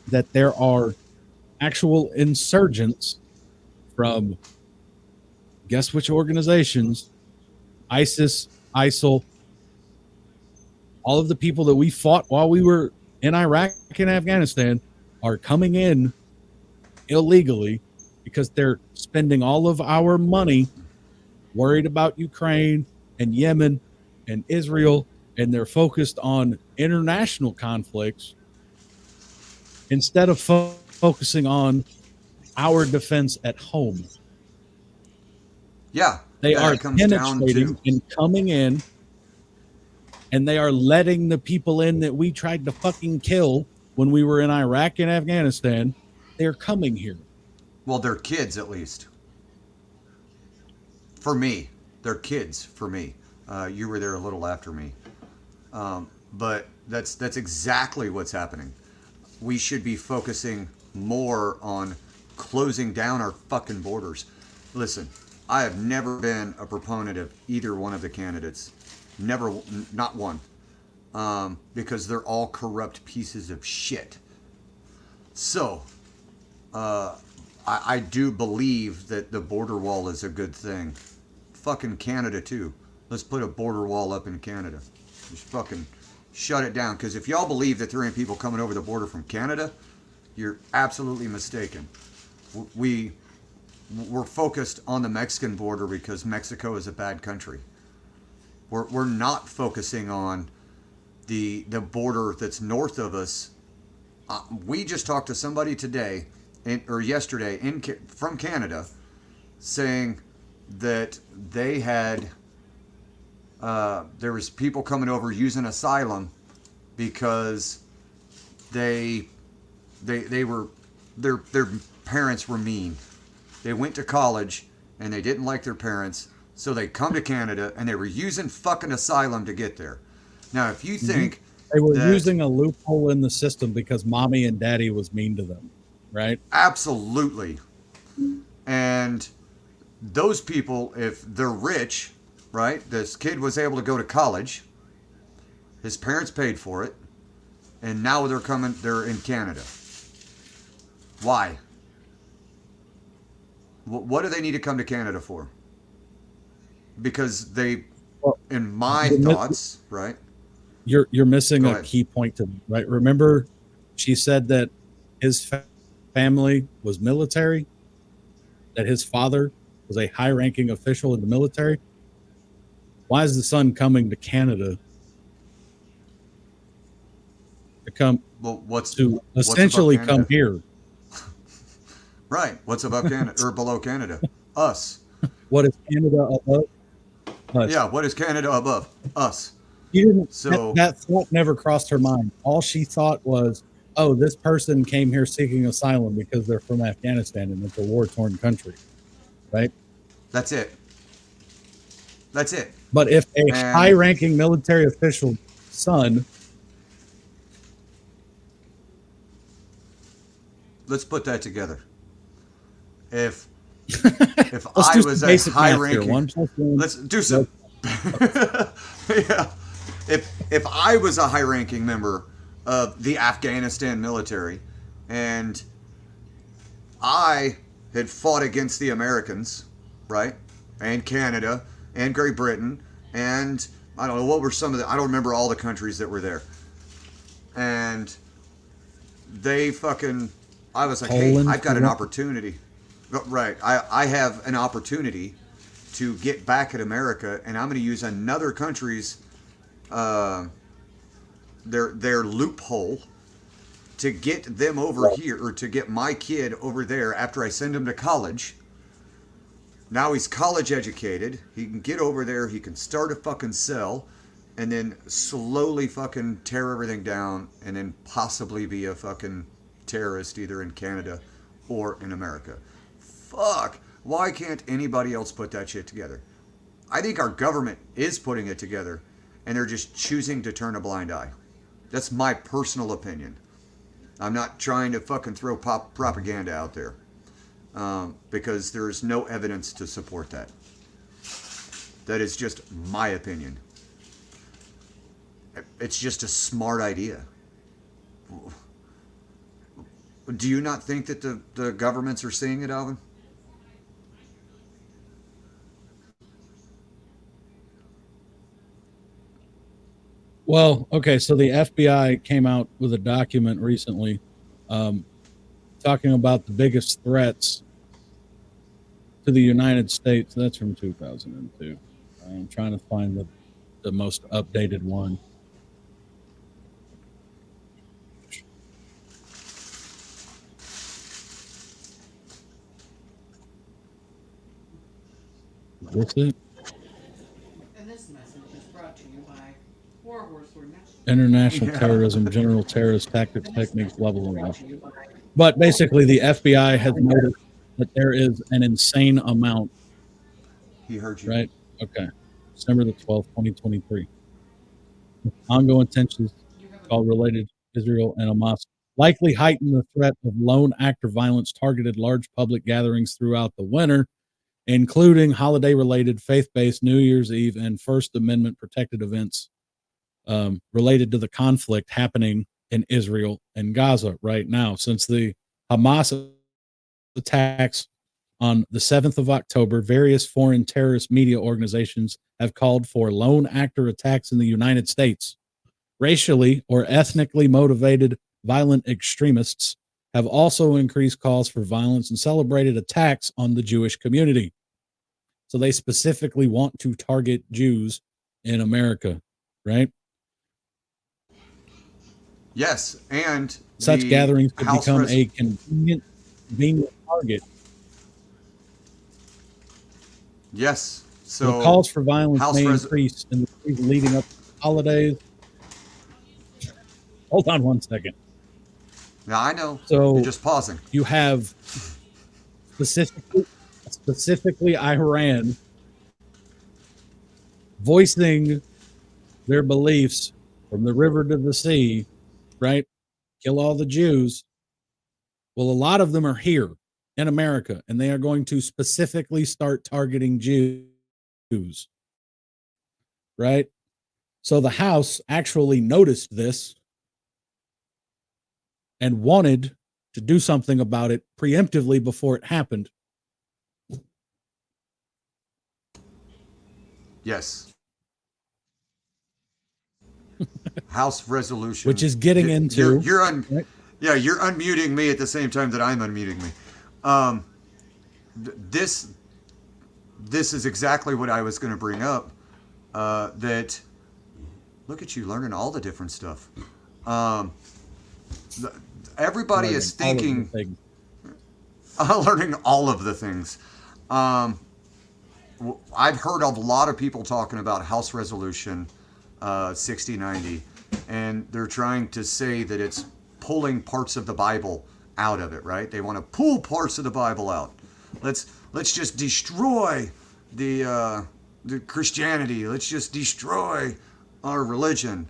Speaker 1: that there are actual insurgents from, guess which organizations? ISIS, ISIL, all of the people that we fought while we were in Iraq and Afghanistan are coming in illegally because they're spending all of our money worried about Ukraine and Yemen and Israel, and they're focused on international conflicts instead of focusing on our defense at home.
Speaker 2: Yeah.
Speaker 1: They are penetrating and coming in, and they are letting the people in that we tried to fucking kill when we were in Iraq and Afghanistan. They're coming here.
Speaker 2: Well, they're kids, at least. For me. They're kids for me. You were there a little after me. But that's exactly what's happening. We should be focusing more on closing down our fucking borders. Listen, I have never been a proponent of either one of the candidates. Never, not one. Because they're all corrupt pieces of shit. So, I do believe that the border wall is a good thing. Fucking Canada, too. Let's put a border wall up in Canada. Just fucking shut it down. Because if y'all believe that there ain't people coming over the border from Canada, you're absolutely mistaken. We're focused on the Mexican border because Mexico is a bad country. We're not focusing on the border that's north of us. We just talked to somebody today or yesterday from Canada saying that they had there was people coming over using asylum because they were their parents were mean. They went to college and they didn't like their parents, so they come to Canada and they were using fucking asylum to get there. Now, if you think
Speaker 1: they were using a loophole in the system because mommy and daddy was mean to them, right?
Speaker 2: Absolutely. And those people, if they're rich, right? This kid was able to go to college. His parents paid for it. And now they're in Canada. Why? What do they need to come to Canada for? Because they, in my thoughts, right?
Speaker 1: You're missing a key point to me, right? Remember, she said that his family was military, that his father was a high-ranking official in the military. Why is the son coming to Canada to come?
Speaker 2: Well,
Speaker 1: essentially come here?
Speaker 2: Right. What's above Canada or below Canada? Us.
Speaker 1: What is Canada above?
Speaker 2: Us. Yeah. What is Canada above? Us.
Speaker 1: You didn't.
Speaker 2: So
Speaker 1: That thought never crossed her mind. All she thought was, "Oh, this person came here seeking asylum because they're from Afghanistan and it's a war-torn country." Right?
Speaker 2: that's it. That's it.
Speaker 1: But if a
Speaker 2: And
Speaker 1: high-ranking military official's son,
Speaker 2: let's put that together. If if
Speaker 1: let's
Speaker 2: I
Speaker 1: do some
Speaker 2: was a
Speaker 1: basic
Speaker 2: high
Speaker 1: math here.
Speaker 2: ranking,
Speaker 1: One plus one.
Speaker 2: let's do some. Yeah. If I was a high ranking member of the Afghanistan military, and I had fought against the Americans, right, and Canada and Great Britain, and I don't know what were some of the. I don't remember all the countries that were there, and they fucking. I was like, hey,
Speaker 1: Poland.
Speaker 2: I've got an opportunity. Right, I have an opportunity to get back at America, and I'm going to use another country's uh, their loophole to get them over here, or to get my kid over there after I send him to college. Now he's college educated. He can get over there. He can start a fucking cell, and then slowly fucking tear everything down, and then possibly be a fucking terrorist either in Canada or in America. Fuck. Why can't anybody else put that shit together? I think our government is putting it together, and they're just choosing to turn a blind eye. That's my personal opinion. I'm not trying to fucking throw propaganda out there, because there is no evidence to support that. That is just my opinion. It's just a smart idea. Do you not think that the governments are seeing it, Alvin?
Speaker 1: Well, okay, so the FBI came out with a document recently, um, talking about the biggest threats to the United States. That's from 2002. I'm trying to find the most updated one. Is this it?
Speaker 5: And this message is brought to you by Warhorse Ordnance.
Speaker 1: International
Speaker 2: Yeah.
Speaker 1: terrorism, general terrorist tactics, techniques, blah, blah, blah. But basically, the FBI has noticed that there is an insane amount,
Speaker 2: He heard you.
Speaker 1: right? Okay. December the 12th, 2023. Ongoing tensions all related to Israel and Hamas likely heighten the threat of lone actor violence targeted large public gatherings throughout the winter, including holiday-related faith-based New Year's Eve and First Amendment protected events related to the conflict happening in Israel and Gaza right now. Since the Hamas attacks on the 7th of October, various foreign terrorist media organizations have called for lone actor attacks in the United States. Racially or ethnically motivated violent extremists have also increased calls for violence and celebrated attacks on the Jewish community. So they specifically want to target Jews in America, right?
Speaker 2: Yes, and
Speaker 1: Such
Speaker 2: the
Speaker 1: gatherings could
Speaker 2: House
Speaker 1: become a convenient target.
Speaker 2: Yes.
Speaker 1: The
Speaker 2: So
Speaker 1: calls for violence
Speaker 2: House
Speaker 1: may
Speaker 2: res-
Speaker 1: increase in the days leading up to the holidays. Hold on one second.
Speaker 2: Now I know.
Speaker 1: So
Speaker 2: You're just pausing.
Speaker 1: you have specifically Iran voicing their beliefs from the river to the sea, right? Kill all the Jews. Well, a lot of them are here in America, and they are going to specifically start targeting Jews, right? So the House actually noticed this and wanted to do something about it preemptively before it happened.
Speaker 2: Yes. House resolution.
Speaker 1: Which is getting into right?
Speaker 2: Yeah, you're unmuting me at the same time that I'm unmuting me. Um, this is exactly what I was going to bring up. That look at you learning all the different stuff. Um, everybody is thinking learning all of the things. I've heard of a lot of people talking about House Resolution 6090, and they're trying to say that it's pulling parts of the Bible out of it, right? They want to pull parts of the Bible out. Let's just destroy the Christianity. Let's just destroy our religion,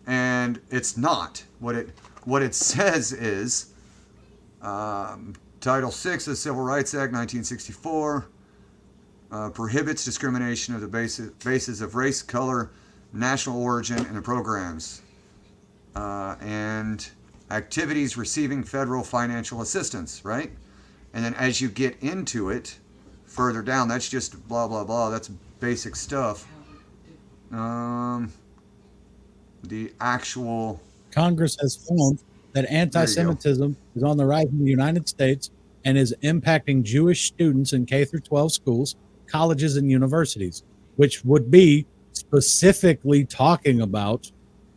Speaker 2: and it's not. What it says is Title VI of the Civil Rights Act 1964 prohibits discrimination of the basis of race, color, national origin in the programs and activities receiving federal financial assistance, right? And then as you get into it further down, that's just blah blah blah. That's basic stuff. The actual
Speaker 1: Congress has found that anti-Semitism is on the rise in the United States and is impacting Jewish students in K through 12 schools, colleges, and universities, which would be specifically talking about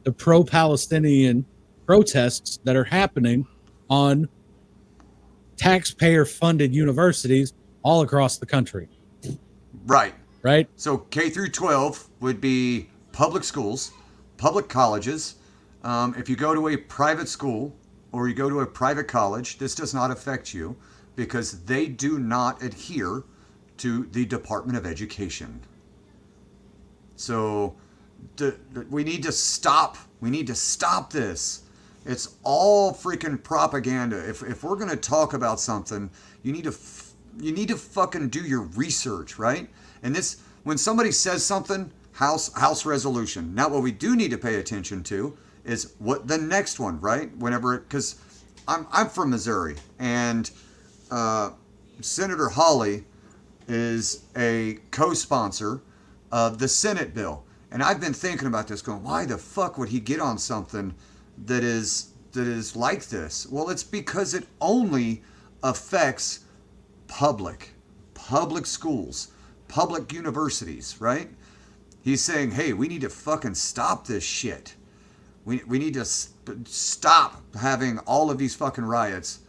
Speaker 1: the pro-Palestinian protests that are happening on taxpayer-funded universities all across the country.
Speaker 2: right.
Speaker 1: Right?
Speaker 2: So K through 12 would be public schools, public colleges. If you go to a private school or you go to a private college, this does not affect you because they do not adhere to the Department of Education. So we need to stop. We need to stop this. It's all freaking propaganda. If we're gonna talk about something, you need to fucking do your research, right? And this, when somebody says something, House resolution. Now, what we do need to pay attention to is what the next one, right? Whenever, because I'm from Missouri, and Senator Hawley is a co-sponsor of the Senate bill. And I've been thinking about this, going, why the fuck would he get on something that is like this? Well, it's because it only affects public schools, public universities, right? He's saying, hey, we need to fucking stop this shit. We need to stop having all of these fucking riots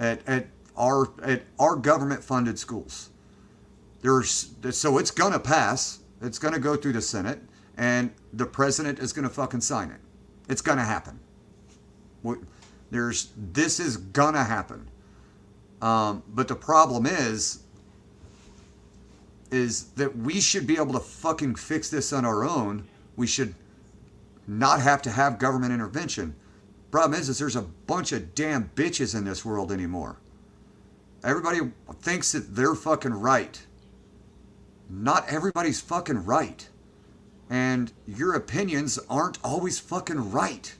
Speaker 2: at our government funded schools. So it's gonna pass. It's gonna go through the Senate, and the president is gonna fucking sign it. It's gonna happen. This is gonna happen. But the problem is that we should be able to fucking fix this on our own. We should not have to have government intervention. Problem is there's a bunch of damn bitches in this world anymore. Everybody thinks that they're fucking right. Not everybody's fucking right. And your opinions aren't always fucking right.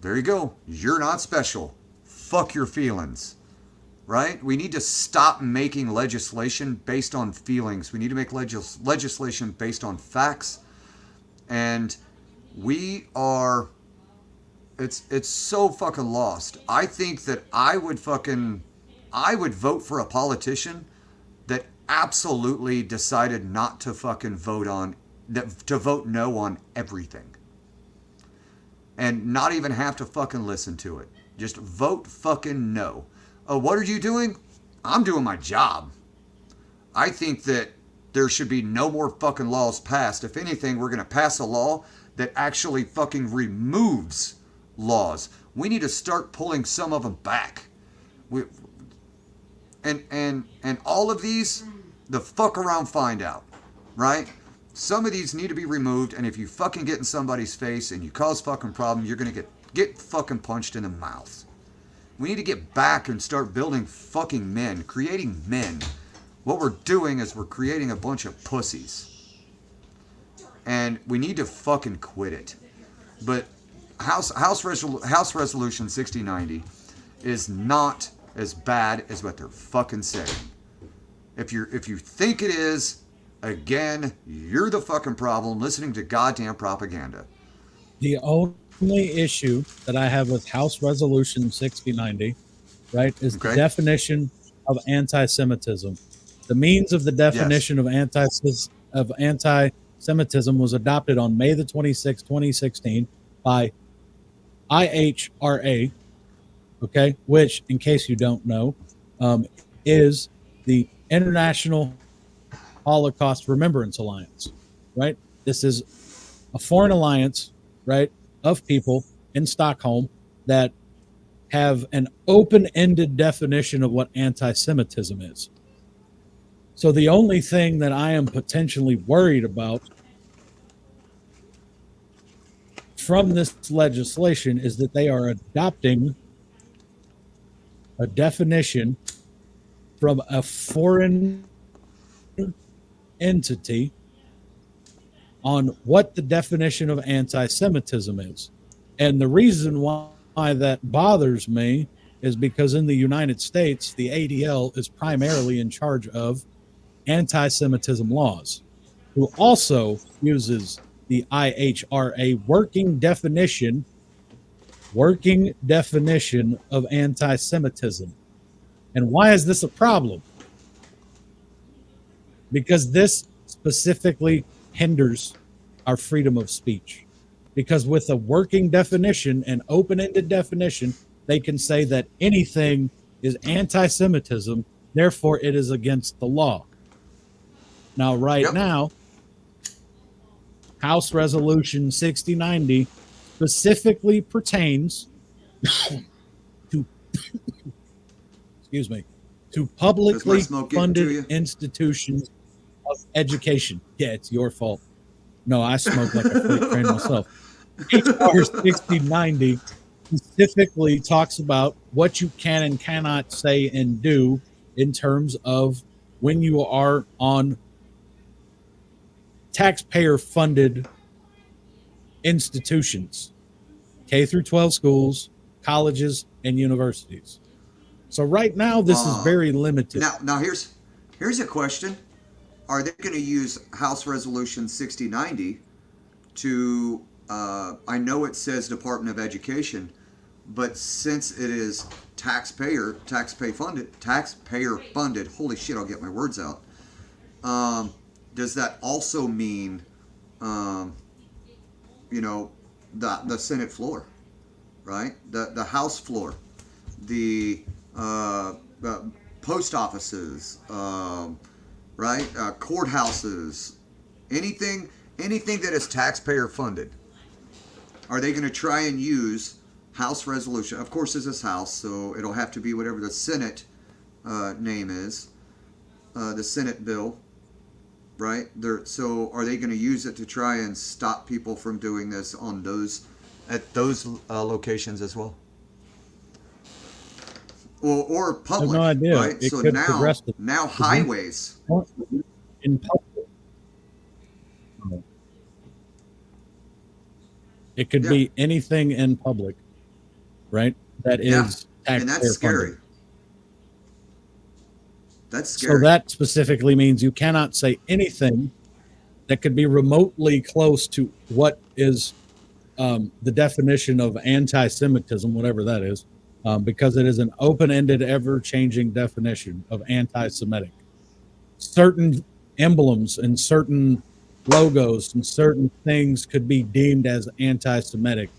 Speaker 2: There you go. You're not special. Fuck your feelings. Right? We need to stop making legislation based on feelings. We need to make legislation based on facts. And we are, it's so fucking lost. I think that I would vote for a politician that absolutely decided not to fucking to vote no on everything. And not even have to fucking listen to it. Just vote fucking no. Oh, what are you doing? I'm doing my job. I think that there should be no more fucking laws passed. If anything, we're going to pass a law that actually fucking removes laws. We need to start pulling some of them back. And all of these, the fuck around find out, right? Some of these need to be removed, and if you fucking get in somebody's face and you cause fucking problem, you're going to get fucking punched in the mouth. We need to get back and start building fucking men, creating men. What we're doing is we're creating a bunch of pussies. And we need to fucking quit it. But House Resolution 6090 is not as bad as what they're fucking saying. If you think it is, again, you're the fucking problem listening to goddamn propaganda.
Speaker 1: The only issue that I have with House Resolution 6090, right, is the definition of anti-Semitism. The means of the definition of anti-Semitism was adopted on May the 26th, 2016 by IHRA, okay, which, in case you don't know, is the International Holocaust Remembrance Alliance, right? This is a foreign alliance, right, of people in Stockholm that have an open-ended definition of what anti-Semitism is. So the only thing that I am potentially worried about from this legislation is that they are adopting a definition from a foreign entity on what the definition of anti-Semitism is. And the reason why that bothers me is because in the United States, the ADL is primarily in charge of anti-Semitism laws, who also uses the IHRA working definition of anti-Semitism. And why is this a problem? Because this specifically hinders our freedom of speech. Because with a working definition, an open-ended definition, they can say that anything is anti-Semitism, therefore it is against the law. Now, right
Speaker 2: Yep.
Speaker 1: now, House Resolution 6090 specifically pertains to, excuse me, to
Speaker 2: Does my
Speaker 1: publicly
Speaker 2: smoke getting to you?
Speaker 1: funded institutions of education. Yeah, it's your fault. No, I smoke like a freight train myself. HR 6090 specifically talks about what you can and cannot say and do in terms of when you are on taxpayer funded institutions, K through 12 schools, colleges, and universities. So right now, this is very limited.
Speaker 2: Now here's a question: are they going to use House Resolution 6090 to? I know it says Department of Education, but since it is taxpayer funded. Holy shit! I'll get my words out. Does that also mean, you know, the Senate floor, right? The House floor, the post offices, right? Courthouses, anything that is taxpayer funded. Are they going to try and use House resolution? Of course, this is House, so it'll have to be whatever the Senate name is, the Senate bill, right? So are they going to use it to try and stop people from doing this on at those locations as well? Or public,
Speaker 1: no idea.
Speaker 2: right?
Speaker 1: It
Speaker 2: So
Speaker 1: could
Speaker 2: now
Speaker 1: progress
Speaker 2: highways.
Speaker 1: in public. It could be anything in public, right? That is taxpayer
Speaker 2: And that's scary.
Speaker 1: funded.
Speaker 2: That's scary.
Speaker 1: So that specifically means you cannot say anything that could be remotely close to what is the definition of anti-Semitism, whatever that is, because it is an open-ended, ever-changing definition of anti-Semitic. Certain emblems and certain logos and certain things could be deemed as anti-Semitic.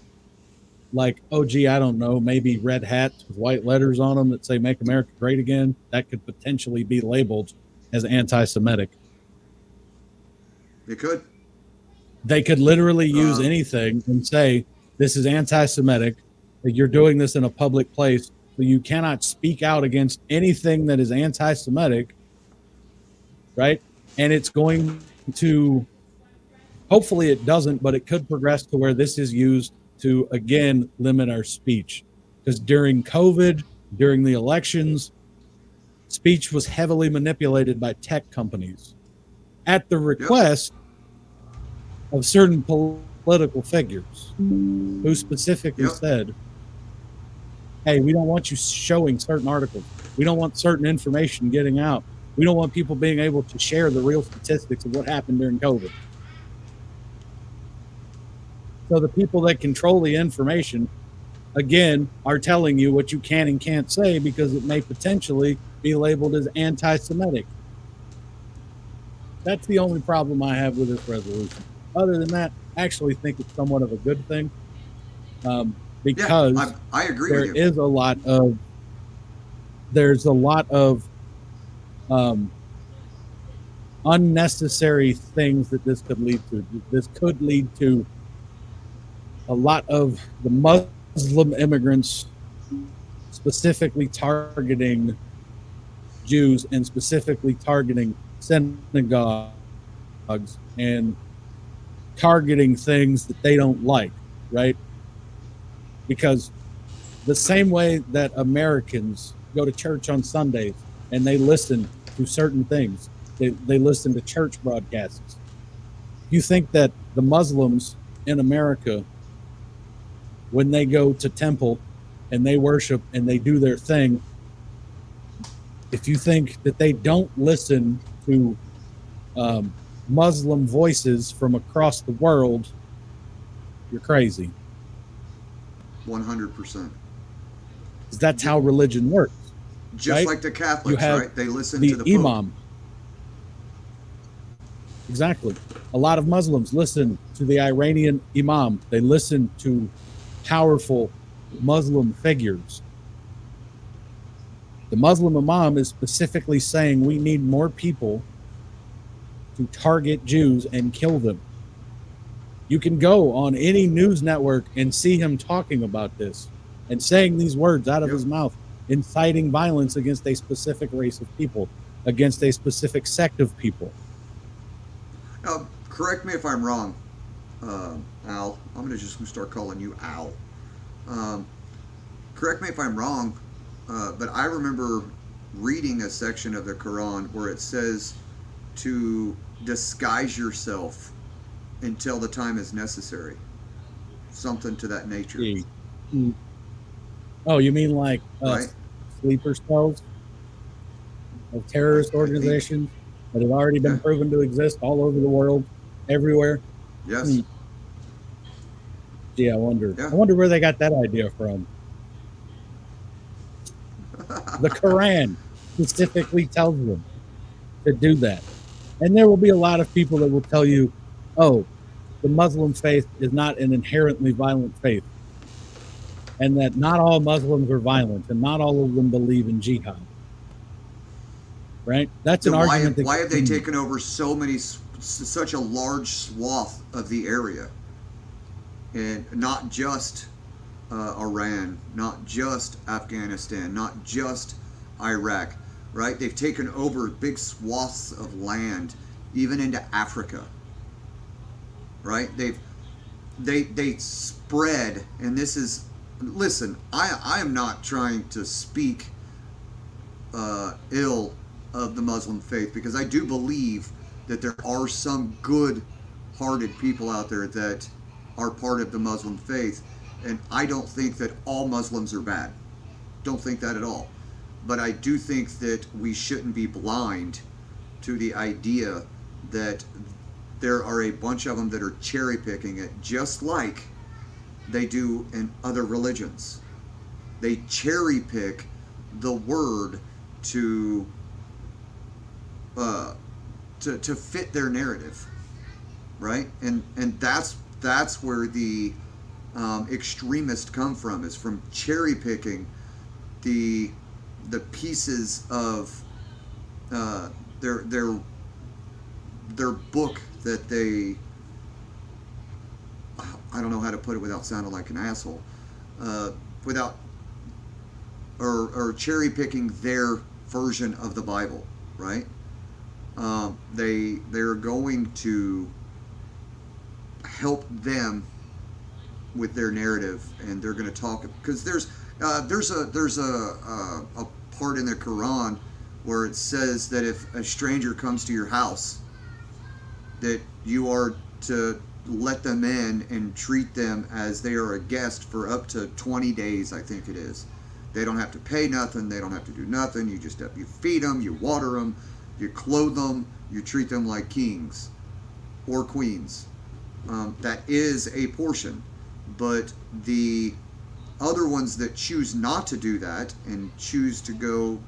Speaker 1: Like, oh, gee, I don't know, maybe red hats with white letters on them that say "Make America Great Again." That could potentially be labeled as anti-Semitic.
Speaker 2: It could.
Speaker 1: They could literally use anything and say, this is anti-Semitic. You're doing this in a public place, so you cannot speak out against anything that is anti-Semitic, right? And it's going to, hopefully it doesn't, but it could progress to where this is used to, again, limit our speech. Because during COVID, during the elections, speech was heavily manipulated by tech companies at the request of certain political figures who specifically said, hey, we don't want you showing certain articles. We don't want certain information getting out. We don't want people being able to share the real statistics of what happened during COVID. So the people that control the information, again, are telling you what you can and can't say because it may potentially be labeled as anti-Semitic. That's the only problem I have with this resolution. Other than that, I actually think it's somewhat of a good thing, because
Speaker 2: I agree with you.
Speaker 1: There's a lot of unnecessary things that this could lead to. This could lead to a lot of the Muslim immigrants specifically targeting Jews and specifically targeting synagogues and targeting things that they don't like, right? Because the same way that Americans go to church on Sundays and they listen to certain things, they listen to church broadcasts. You think that the Muslims in America, when they go to temple and they worship and they do their thing, if you think that they don't listen to um, Muslim voices from across the world, you're crazy.
Speaker 2: 100%.
Speaker 1: Because that's how religion works,
Speaker 2: Just
Speaker 1: right?
Speaker 2: like the
Speaker 1: You
Speaker 2: Catholics,
Speaker 1: have
Speaker 2: right? They listen to
Speaker 1: the
Speaker 2: the Pope.
Speaker 1: imam. Exactly. A lot of Muslims listen to the Iranian imam. They listen to powerful Muslim figures. The Muslim imam is specifically saying we need more people to target Jews and kill them. You can go on any news network and see him talking about this and saying these words out of
Speaker 2: Yep.
Speaker 1: his mouth, inciting violence against a specific race of people, against a specific sect of people.
Speaker 2: Now, correct me if I'm wrong, Al. I'm gonna just start calling you Al. Um, correct me if I'm wrong, but I remember reading a section of the Quran where it says to disguise yourself until the time is necessary. Something to that nature,
Speaker 1: Oh, you mean like
Speaker 2: right?
Speaker 1: sleeper cells of
Speaker 2: I,
Speaker 1: terrorist
Speaker 2: I think,
Speaker 1: organizations that have already
Speaker 2: yeah,
Speaker 1: been proven to exist all over the world, everywhere? Hmm.
Speaker 2: yes,
Speaker 1: Gee, I wonder.
Speaker 2: yeah.
Speaker 1: I wonder where they got that idea from. The Quran specifically tells them to do that. And there will be a lot of people that will tell you, oh, the Muslim faith is not an inherently violent faith, and that not all Muslims are violent, and not all of them believe in jihad, right? That's an
Speaker 2: Then
Speaker 1: argument that
Speaker 2: why
Speaker 1: gets
Speaker 2: have they
Speaker 1: used.
Speaker 2: taken over such a large swath of the area, and not just Iran, not just Afghanistan, not just Iraq, right? They've taken over big swaths of land, even into Africa, right? They spread, and this is, listen, I am not trying to speak ill of the Muslim faith, because I do believe that there are some good hearted people out there that are part of the Muslim faith, and I don't think that all Muslims are bad. Don't think that at all. But I do think that we shouldn't be blind to the idea that there are a bunch of them that are cherry picking it, just like they do in other religions. They cherry pick the word to uh, to fit their narrative, right? And that's where the extremists come from, is from cherry picking the the pieces of uh, their their their book that they, I don't know how to put it without sounding like an asshole, without or cherry picking their version of the Bible, right? They're going to help them with their narrative, and they're going to talk, because there's a part in the Quran where it says that if a stranger comes to your house, that you are to let them in and treat them as they are a guest for up to 20 days, I think it is. They don't have to pay nothing. They don't have to do nothing. You feed them, you water them, you clothe them, you treat them like kings or queens. That is a portion, but the other ones that choose not to do that and choose to go,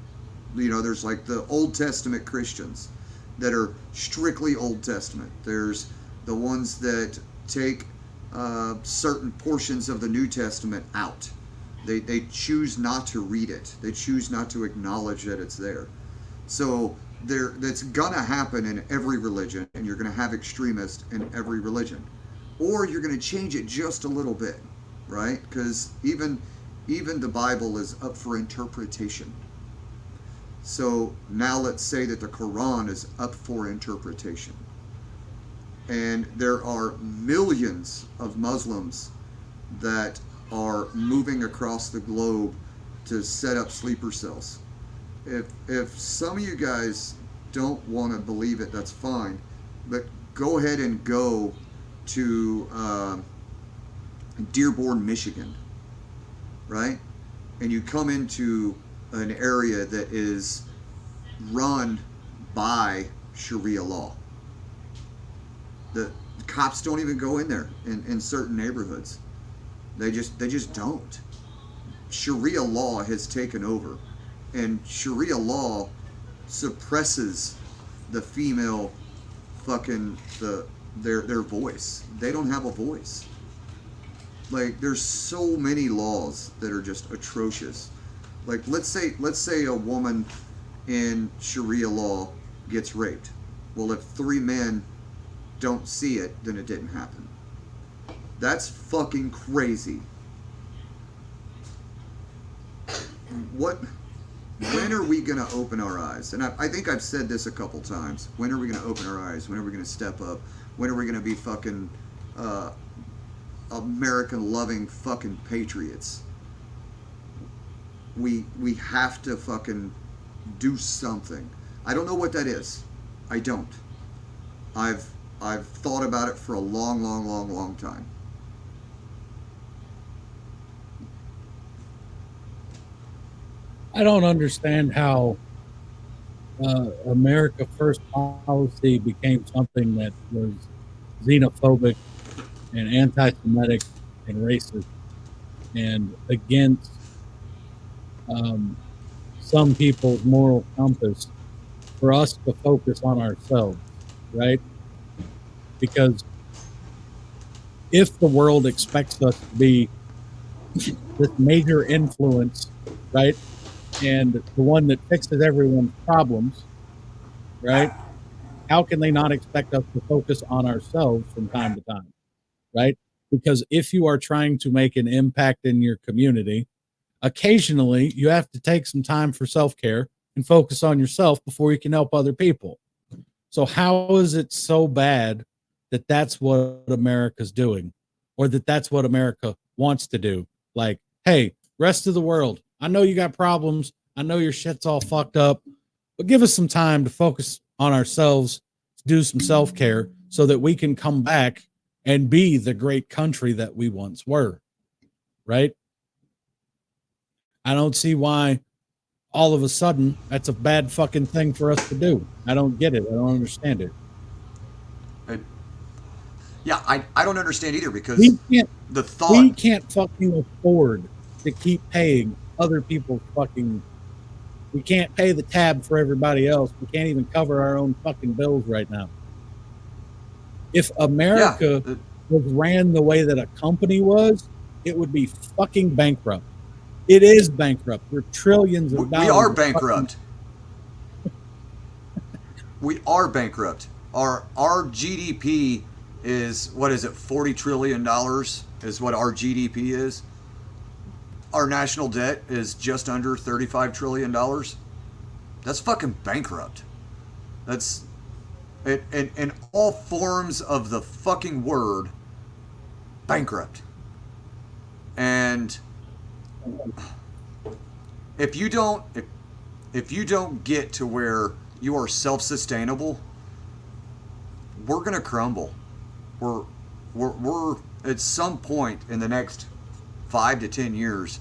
Speaker 2: there's like the Old Testament Christians that are strictly Old Testament. There's the ones that take certain portions of the New Testament out. They choose not to read it. They choose not to acknowledge that it's there. So that's gonna happen in every religion, and you're gonna have extremists in every religion, or you're gonna change it just a little bit, right? Because even the Bible is up for interpretation. So now let's say that the Quran is up for interpretation, and there are millions of Muslims that are moving across the globe to set up sleeper cells. If some of you guys don't want to believe it, that's fine, but go ahead and go to Dearborn, Michigan, right? And you come into an area that is run by Sharia law. The cops don't even go in there in certain neighborhoods. They just don't. Sharia law has taken over, and Sharia law suppresses the female fucking their voice. They don't have a voice. Like there's so many laws that are just atrocious. Like let's say a woman in Sharia law gets raped. Well, if three men don't see it, then it didn't happen. That's fucking crazy. What? When are we gonna open our eyes? And I think I've said this a couple times. When are we gonna open our eyes? When are we gonna step up? When are we gonna be fucking American loving fucking patriots? We have to fucking do something. I don't know what that is. I don't. I've thought about it for a long time.
Speaker 1: I don't understand how America First policy became something that was xenophobic and anti-Semitic and racist and against some people's moral compass for us to focus on ourselves, right? Because if the world expects us to be this major influence, right, and the one that fixes everyone's problems, right, how can they not expect us to focus on ourselves from time to time, right? Because if you are trying to make an impact in your community, occasionally you have to take some time for self-care and focus on yourself before you can help other people. So how is it so bad that that's what America's doing, or that that's what America wants to do? Like, hey, rest of the world, I know you got problems, I know your shit's all fucked up, but give us some time to focus on ourselves, to do some self-care so that we can come back and be the great country that we once were, right? I don't see why all of a sudden that's a bad fucking thing for us to do. I don't get it. I don't understand it.
Speaker 2: I, yeah, I don't understand either because
Speaker 1: We can't
Speaker 2: the
Speaker 1: we
Speaker 2: thought.
Speaker 1: can't fucking afford to keep paying other people's fucking, we can't pay the tab for everybody else. We can't even cover our own fucking bills right now. If
Speaker 2: Yeah,
Speaker 1: America was ran the way that a company was, it would be fucking bankrupt. It is bankrupt. We're trillions of
Speaker 2: we are
Speaker 1: dollars of fucking,
Speaker 2: bankrupt. We are bankrupt. Our GDP is, what is it, $40 trillion is what our GDP is. Our national debt is just under $35 trillion. That's fucking bankrupt. That's in all forms of the fucking word, bankrupt. And if you don't if you don't get to where you are self-sustainable, we're gonna crumble. We're we're at some point in the next 5 to 10 years,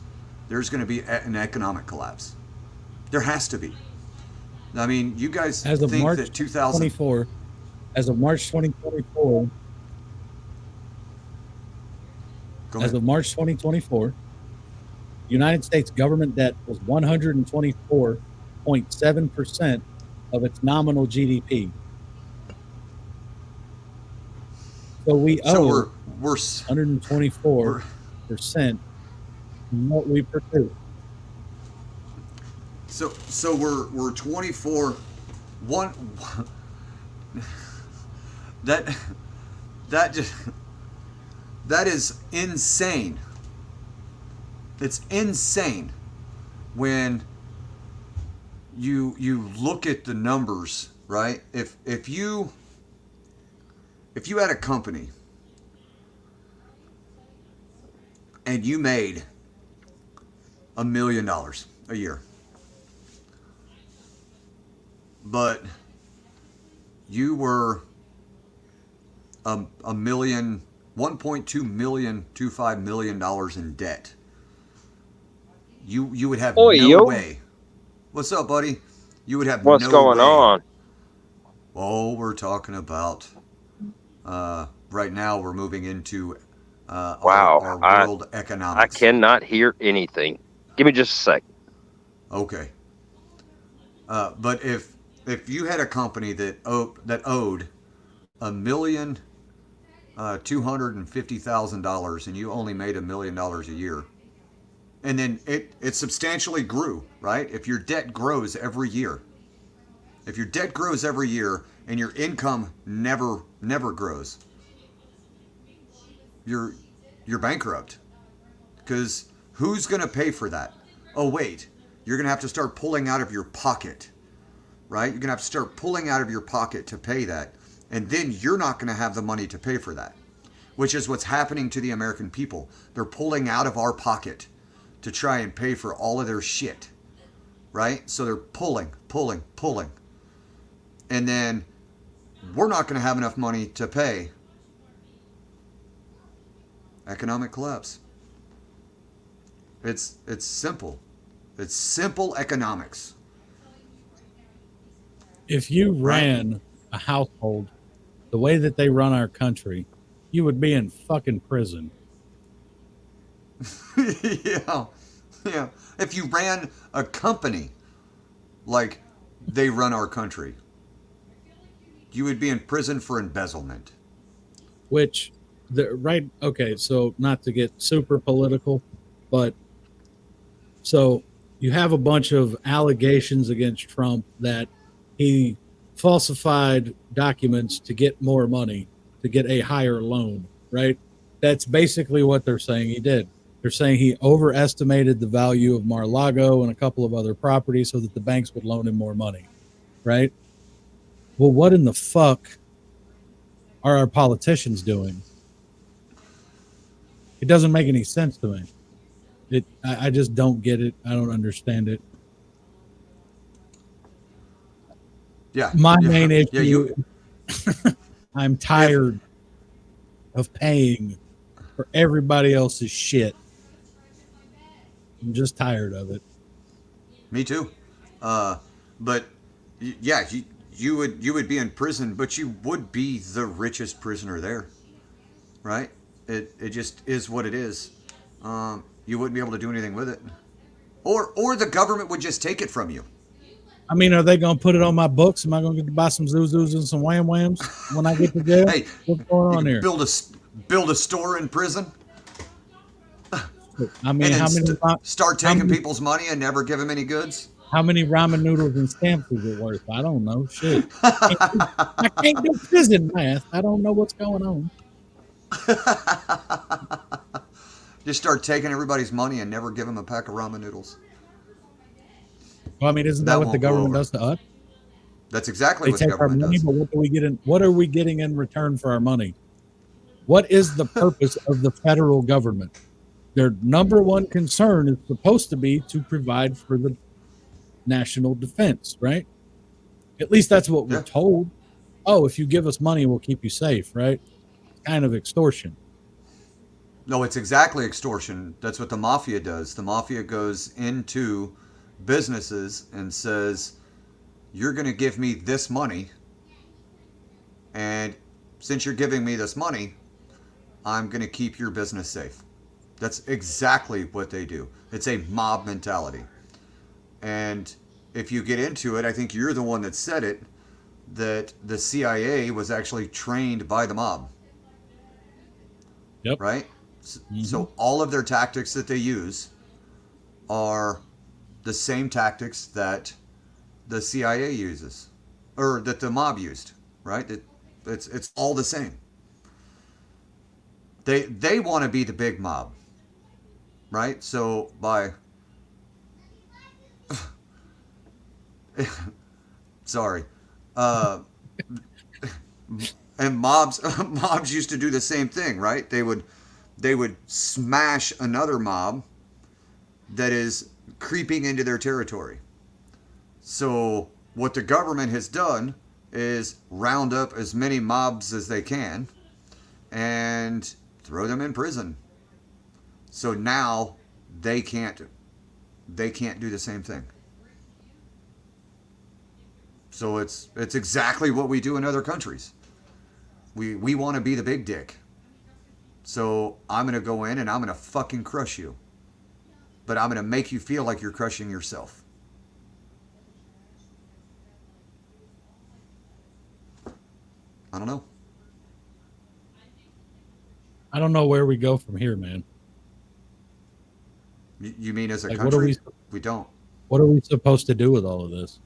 Speaker 2: there's going to be an economic collapse. There has to be. I mean, you guys
Speaker 1: as of
Speaker 2: think
Speaker 1: March
Speaker 2: that 2000.
Speaker 1: 24, as of March 2024,
Speaker 2: Go
Speaker 1: as
Speaker 2: ahead.
Speaker 1: of March 2024, United States government debt was 124.7% of its nominal GDP. So we
Speaker 2: So
Speaker 1: owe
Speaker 2: we're
Speaker 1: 124% from what we produce.
Speaker 2: so we're 24. one that that just that is insane. It's insane when you look at the numbers, right? If you had a company and you made $1 million a year, but you were a million, 1.2 million, $25 million in debt, you would have
Speaker 6: Oi,
Speaker 2: no
Speaker 6: yo,
Speaker 2: way. What's up, buddy? You would have
Speaker 6: what's
Speaker 2: no
Speaker 6: going
Speaker 2: way.
Speaker 6: on?
Speaker 2: Oh, we're talking about right now. We're moving into
Speaker 6: Wow,
Speaker 2: our
Speaker 6: I
Speaker 2: world
Speaker 6: I
Speaker 2: economics.
Speaker 6: cannot hear anything. Give me just a second.
Speaker 2: Okay, but if you had a company that owed $1,250,000 and you only made $1 million a year, and then it substantially grew, right? If your debt grows every year, if your debt grows every year and your income never grows, you're you're bankrupt. Because who's going to pay for that? Oh, wait, you're going to have to start pulling out of your pocket, right? You're going to have to start pulling out of your pocket to pay that. And then you're not going to have the money to pay for that, which is what's happening to the American people. They're pulling out of our pocket to try and pay for all of their shit, right? So they're pulling. And then we're not going to have enough money to pay. Economic collapse. It's simple. It's simple economics,
Speaker 1: If you
Speaker 2: right?
Speaker 1: ran a household the way that they run our country, you would be in fucking prison.
Speaker 2: Yeah. Yeah. If you ran a company like they run our country, you would be in prison for embezzlement.
Speaker 1: Which the right okay, so not to get super political, but so you have a bunch of allegations against Trump that he falsified documents to get more money, to get a higher loan, right? That's basically what they're saying he did. They're saying he overestimated the value of Mar-Lago and a couple of other properties so that the banks would loan him more money, right? Well, what in the fuck are our politicians doing? It doesn't make any sense to me. I just don't get it. I don't understand it.
Speaker 2: Yeah.
Speaker 1: My
Speaker 2: Yeah.
Speaker 1: main
Speaker 2: Yeah.
Speaker 1: issue, I'm
Speaker 2: If
Speaker 1: tired of paying for everybody else's shit. I'm just tired of it.
Speaker 2: Me too. Uh, but yeah, you would be in prison, but you would be the richest prisoner there, right? It just is what it is. You wouldn't be able to do anything with it, or the government would just take it from you.
Speaker 1: I mean, are they going to put it on my books? Am I going to get to buy some Zuzus and some Wham Whams when I get to jail?
Speaker 2: Hey,
Speaker 1: What's going
Speaker 2: you
Speaker 1: on
Speaker 2: can
Speaker 1: here?
Speaker 2: build a store in prison,
Speaker 1: I mean,
Speaker 2: and then start
Speaker 1: how
Speaker 2: taking
Speaker 1: many,
Speaker 2: people's money and never give them any goods.
Speaker 1: how many ramen noodles and stamps is it worth? I don't know. Shit. I can't do prison math. I don't know what's going on.
Speaker 2: Just start taking everybody's money and never give them a pack of ramen noodles.
Speaker 1: Well, I mean, isn't that
Speaker 2: That
Speaker 1: what the
Speaker 2: won't go
Speaker 1: government
Speaker 2: over.
Speaker 1: does to us?
Speaker 2: That's exactly
Speaker 1: They
Speaker 2: what the
Speaker 1: take our
Speaker 2: government
Speaker 1: money,
Speaker 2: does.
Speaker 1: but what do we get in? What are we getting in return for our money? What is the purpose of the federal government? Their number one concern is supposed to be to provide for the national defense, right? At least that's what we're
Speaker 2: Yeah.
Speaker 1: told. Oh, if you give us money, we'll keep you safe, right? It's kind of extortion.
Speaker 2: No, it's exactly extortion. That's what the mafia does. The mafia goes into businesses and says, "You're going to give me this money, and since you're giving me this money, I'm going to keep your business safe." That's exactly what they do. It's a mob mentality. And if you get into it, I think you're the one that said it, that the CIA was actually trained by the mob,
Speaker 1: Yep.
Speaker 2: right?
Speaker 1: Mm-hmm.
Speaker 2: So all of their tactics that they use are the same tactics that the CIA uses. or that the mob used, right? It's all the same. They want to be the big mob, right? So by sorry, uh, and mobs mobs used to do the same thing, right? They would smash another mob that is creeping into their territory. So what the government has done is round up as many mobs as they can and throw them in prison. So now they can't they can't do the same thing. So it's exactly what we do in other countries. We want to be the big dick. So I'm gonna go in and I'm gonna fucking crush you. But I'm gonna make you feel like you're crushing yourself. I don't know.
Speaker 1: I don't know where we go from here, man.
Speaker 2: You mean as a
Speaker 1: Like,
Speaker 2: country? We don't.
Speaker 1: what are we supposed to do with all of this?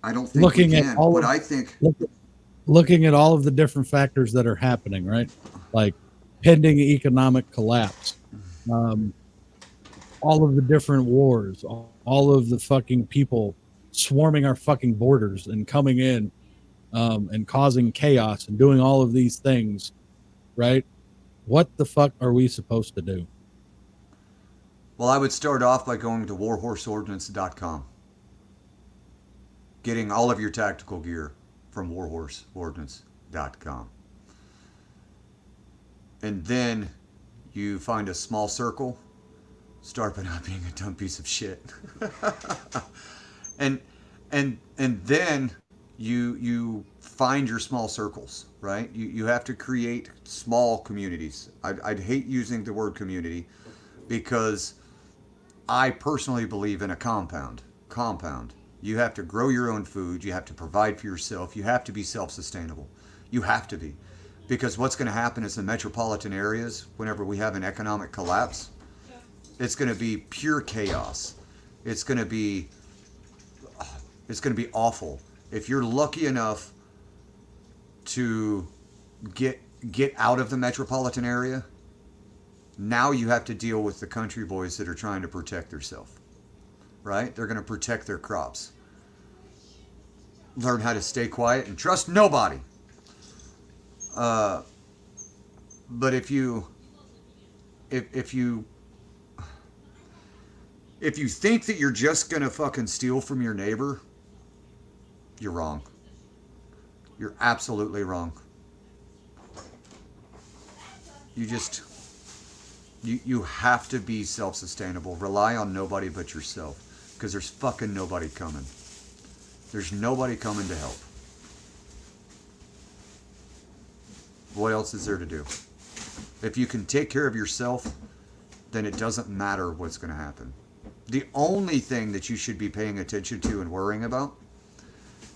Speaker 2: I don't think
Speaker 1: Looking
Speaker 2: we
Speaker 1: at
Speaker 2: can.
Speaker 1: all
Speaker 2: What
Speaker 1: of
Speaker 2: I think
Speaker 1: looking at all of the different factors that are happening, right? Like pending economic collapse, um, all of the different wars, all of the fucking people swarming our fucking borders and coming in, and causing chaos and doing all of these things, right? What the fuck are we supposed to do?
Speaker 2: well, I would start off by going to warhorseordnance.com, getting all of your tactical gear from warhorseordnance.com. And then you find a small circle, start by not being a dumb piece of shit. and and then you find your small circles, right? You have to create small communities. I'd hate using the word community because I personally believe in a compound. Compound. You have to grow your own food. You have to provide for yourself. You have to be self-sustainable. You have to be. Because what's going to happen is in metropolitan areas, whenever we have an economic collapse, it's going to be pure chaos. It's going to be it's going to be awful. If you're lucky enough to get get out of the metropolitan area, now you have to deal with the country boys that are trying to protect themselves, right? They're going to protect their crops. Learn how to stay quiet and trust nobody. Uh, but if you if you think that you're just going to fucking steal from your neighbor, you're wrong. You're absolutely wrong. You just you have to be self-sustainable. Rely on nobody but yourself because there's fucking nobody coming. There's nobody coming to help. What else is there to do? If you can take care of yourself, then it doesn't matter what's going to happen. The only thing that you should be paying attention to and worrying about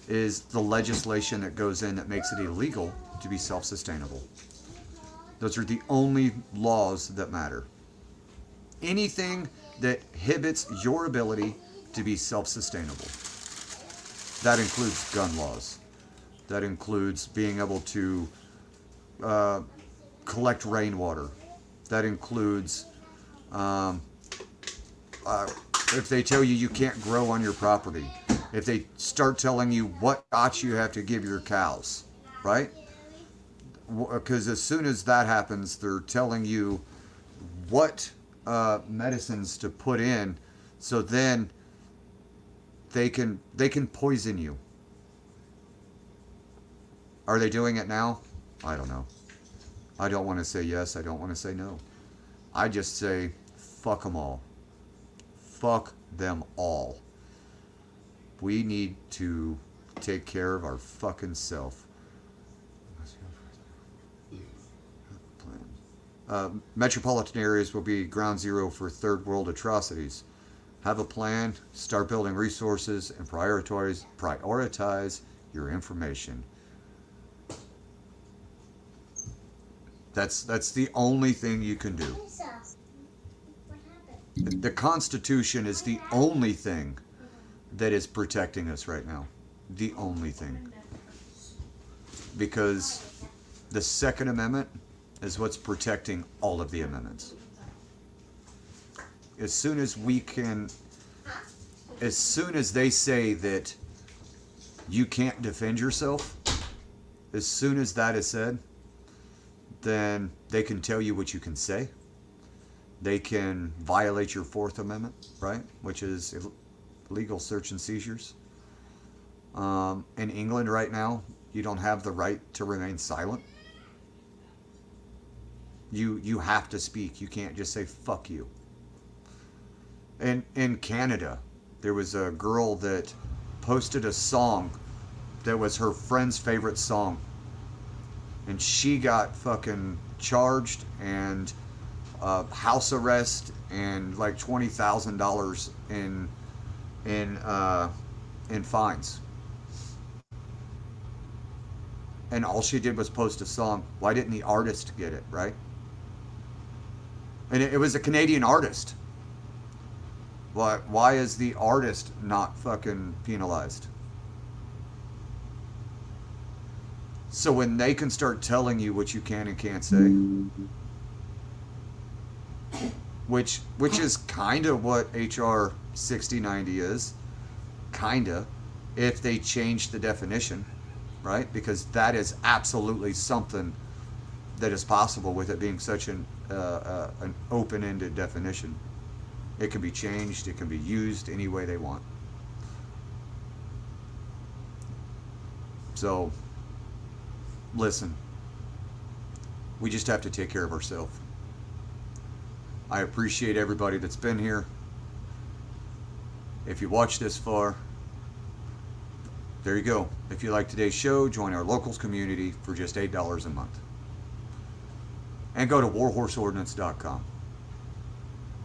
Speaker 2: is the legislation that goes in that makes it illegal to be self-sustainable. Those are the only laws that matter. Anything that inhibits your ability to be self-sustainable. That includes gun laws. That includes being able to collect rainwater. That includes if they tell you can't grow on your property. If they start telling you what shots you have to give your cows, right? Because as soon as that happens, they're telling you what medicines to put in, so then they can poison you. Are they doing it now? I don't know. I don't want to say yes. I don't want to say no. I just say fuck them all. Fuck them all. We need to take care of our fucking self. Metropolitan areas will be ground zero for third world atrocities. Have a plan, start building resources, and prioritize your information. That's the only thing you can do. The Constitution is the only thing that is protecting us right now. The only thing. Because the Second Amendment is what's protecting all of the amendments. As soon as they say that you can't defend yourself, as soon as that is said, then they can tell you what you can say. They can violate your Fourth Amendment, right? Which is illegal search and seizures. In England right now, you don't have the right to remain silent. You have to speak. You can't just say fuck you. And in Canada, there was a girl that posted a song that was her friend's favorite song. And she got fucking charged and house arrest and like $20,000 in fines. And all she did was post a song. Why didn't the artist get it, right? And it was a Canadian artist. Why is the artist not fucking penalized? So when they can start telling you what you can and can't say, which is kind of what HR 6090 is, kinda, if they change the definition, right? Because that is absolutely something that is possible with it being such an open-ended definition. It can be changed. It can be used any way they want. So, listen. We just have to take care of ourselves. I appreciate everybody that's been here. If you watched this far, there you go. If you like today's show, join our locals community for just $8 a month. And go to warhorseordnance.com.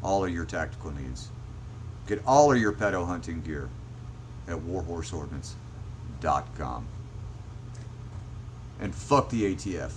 Speaker 2: All of your tactical needs. Get all of your pedo hunting gear at warhorseordnance.com. And fuck the ATF.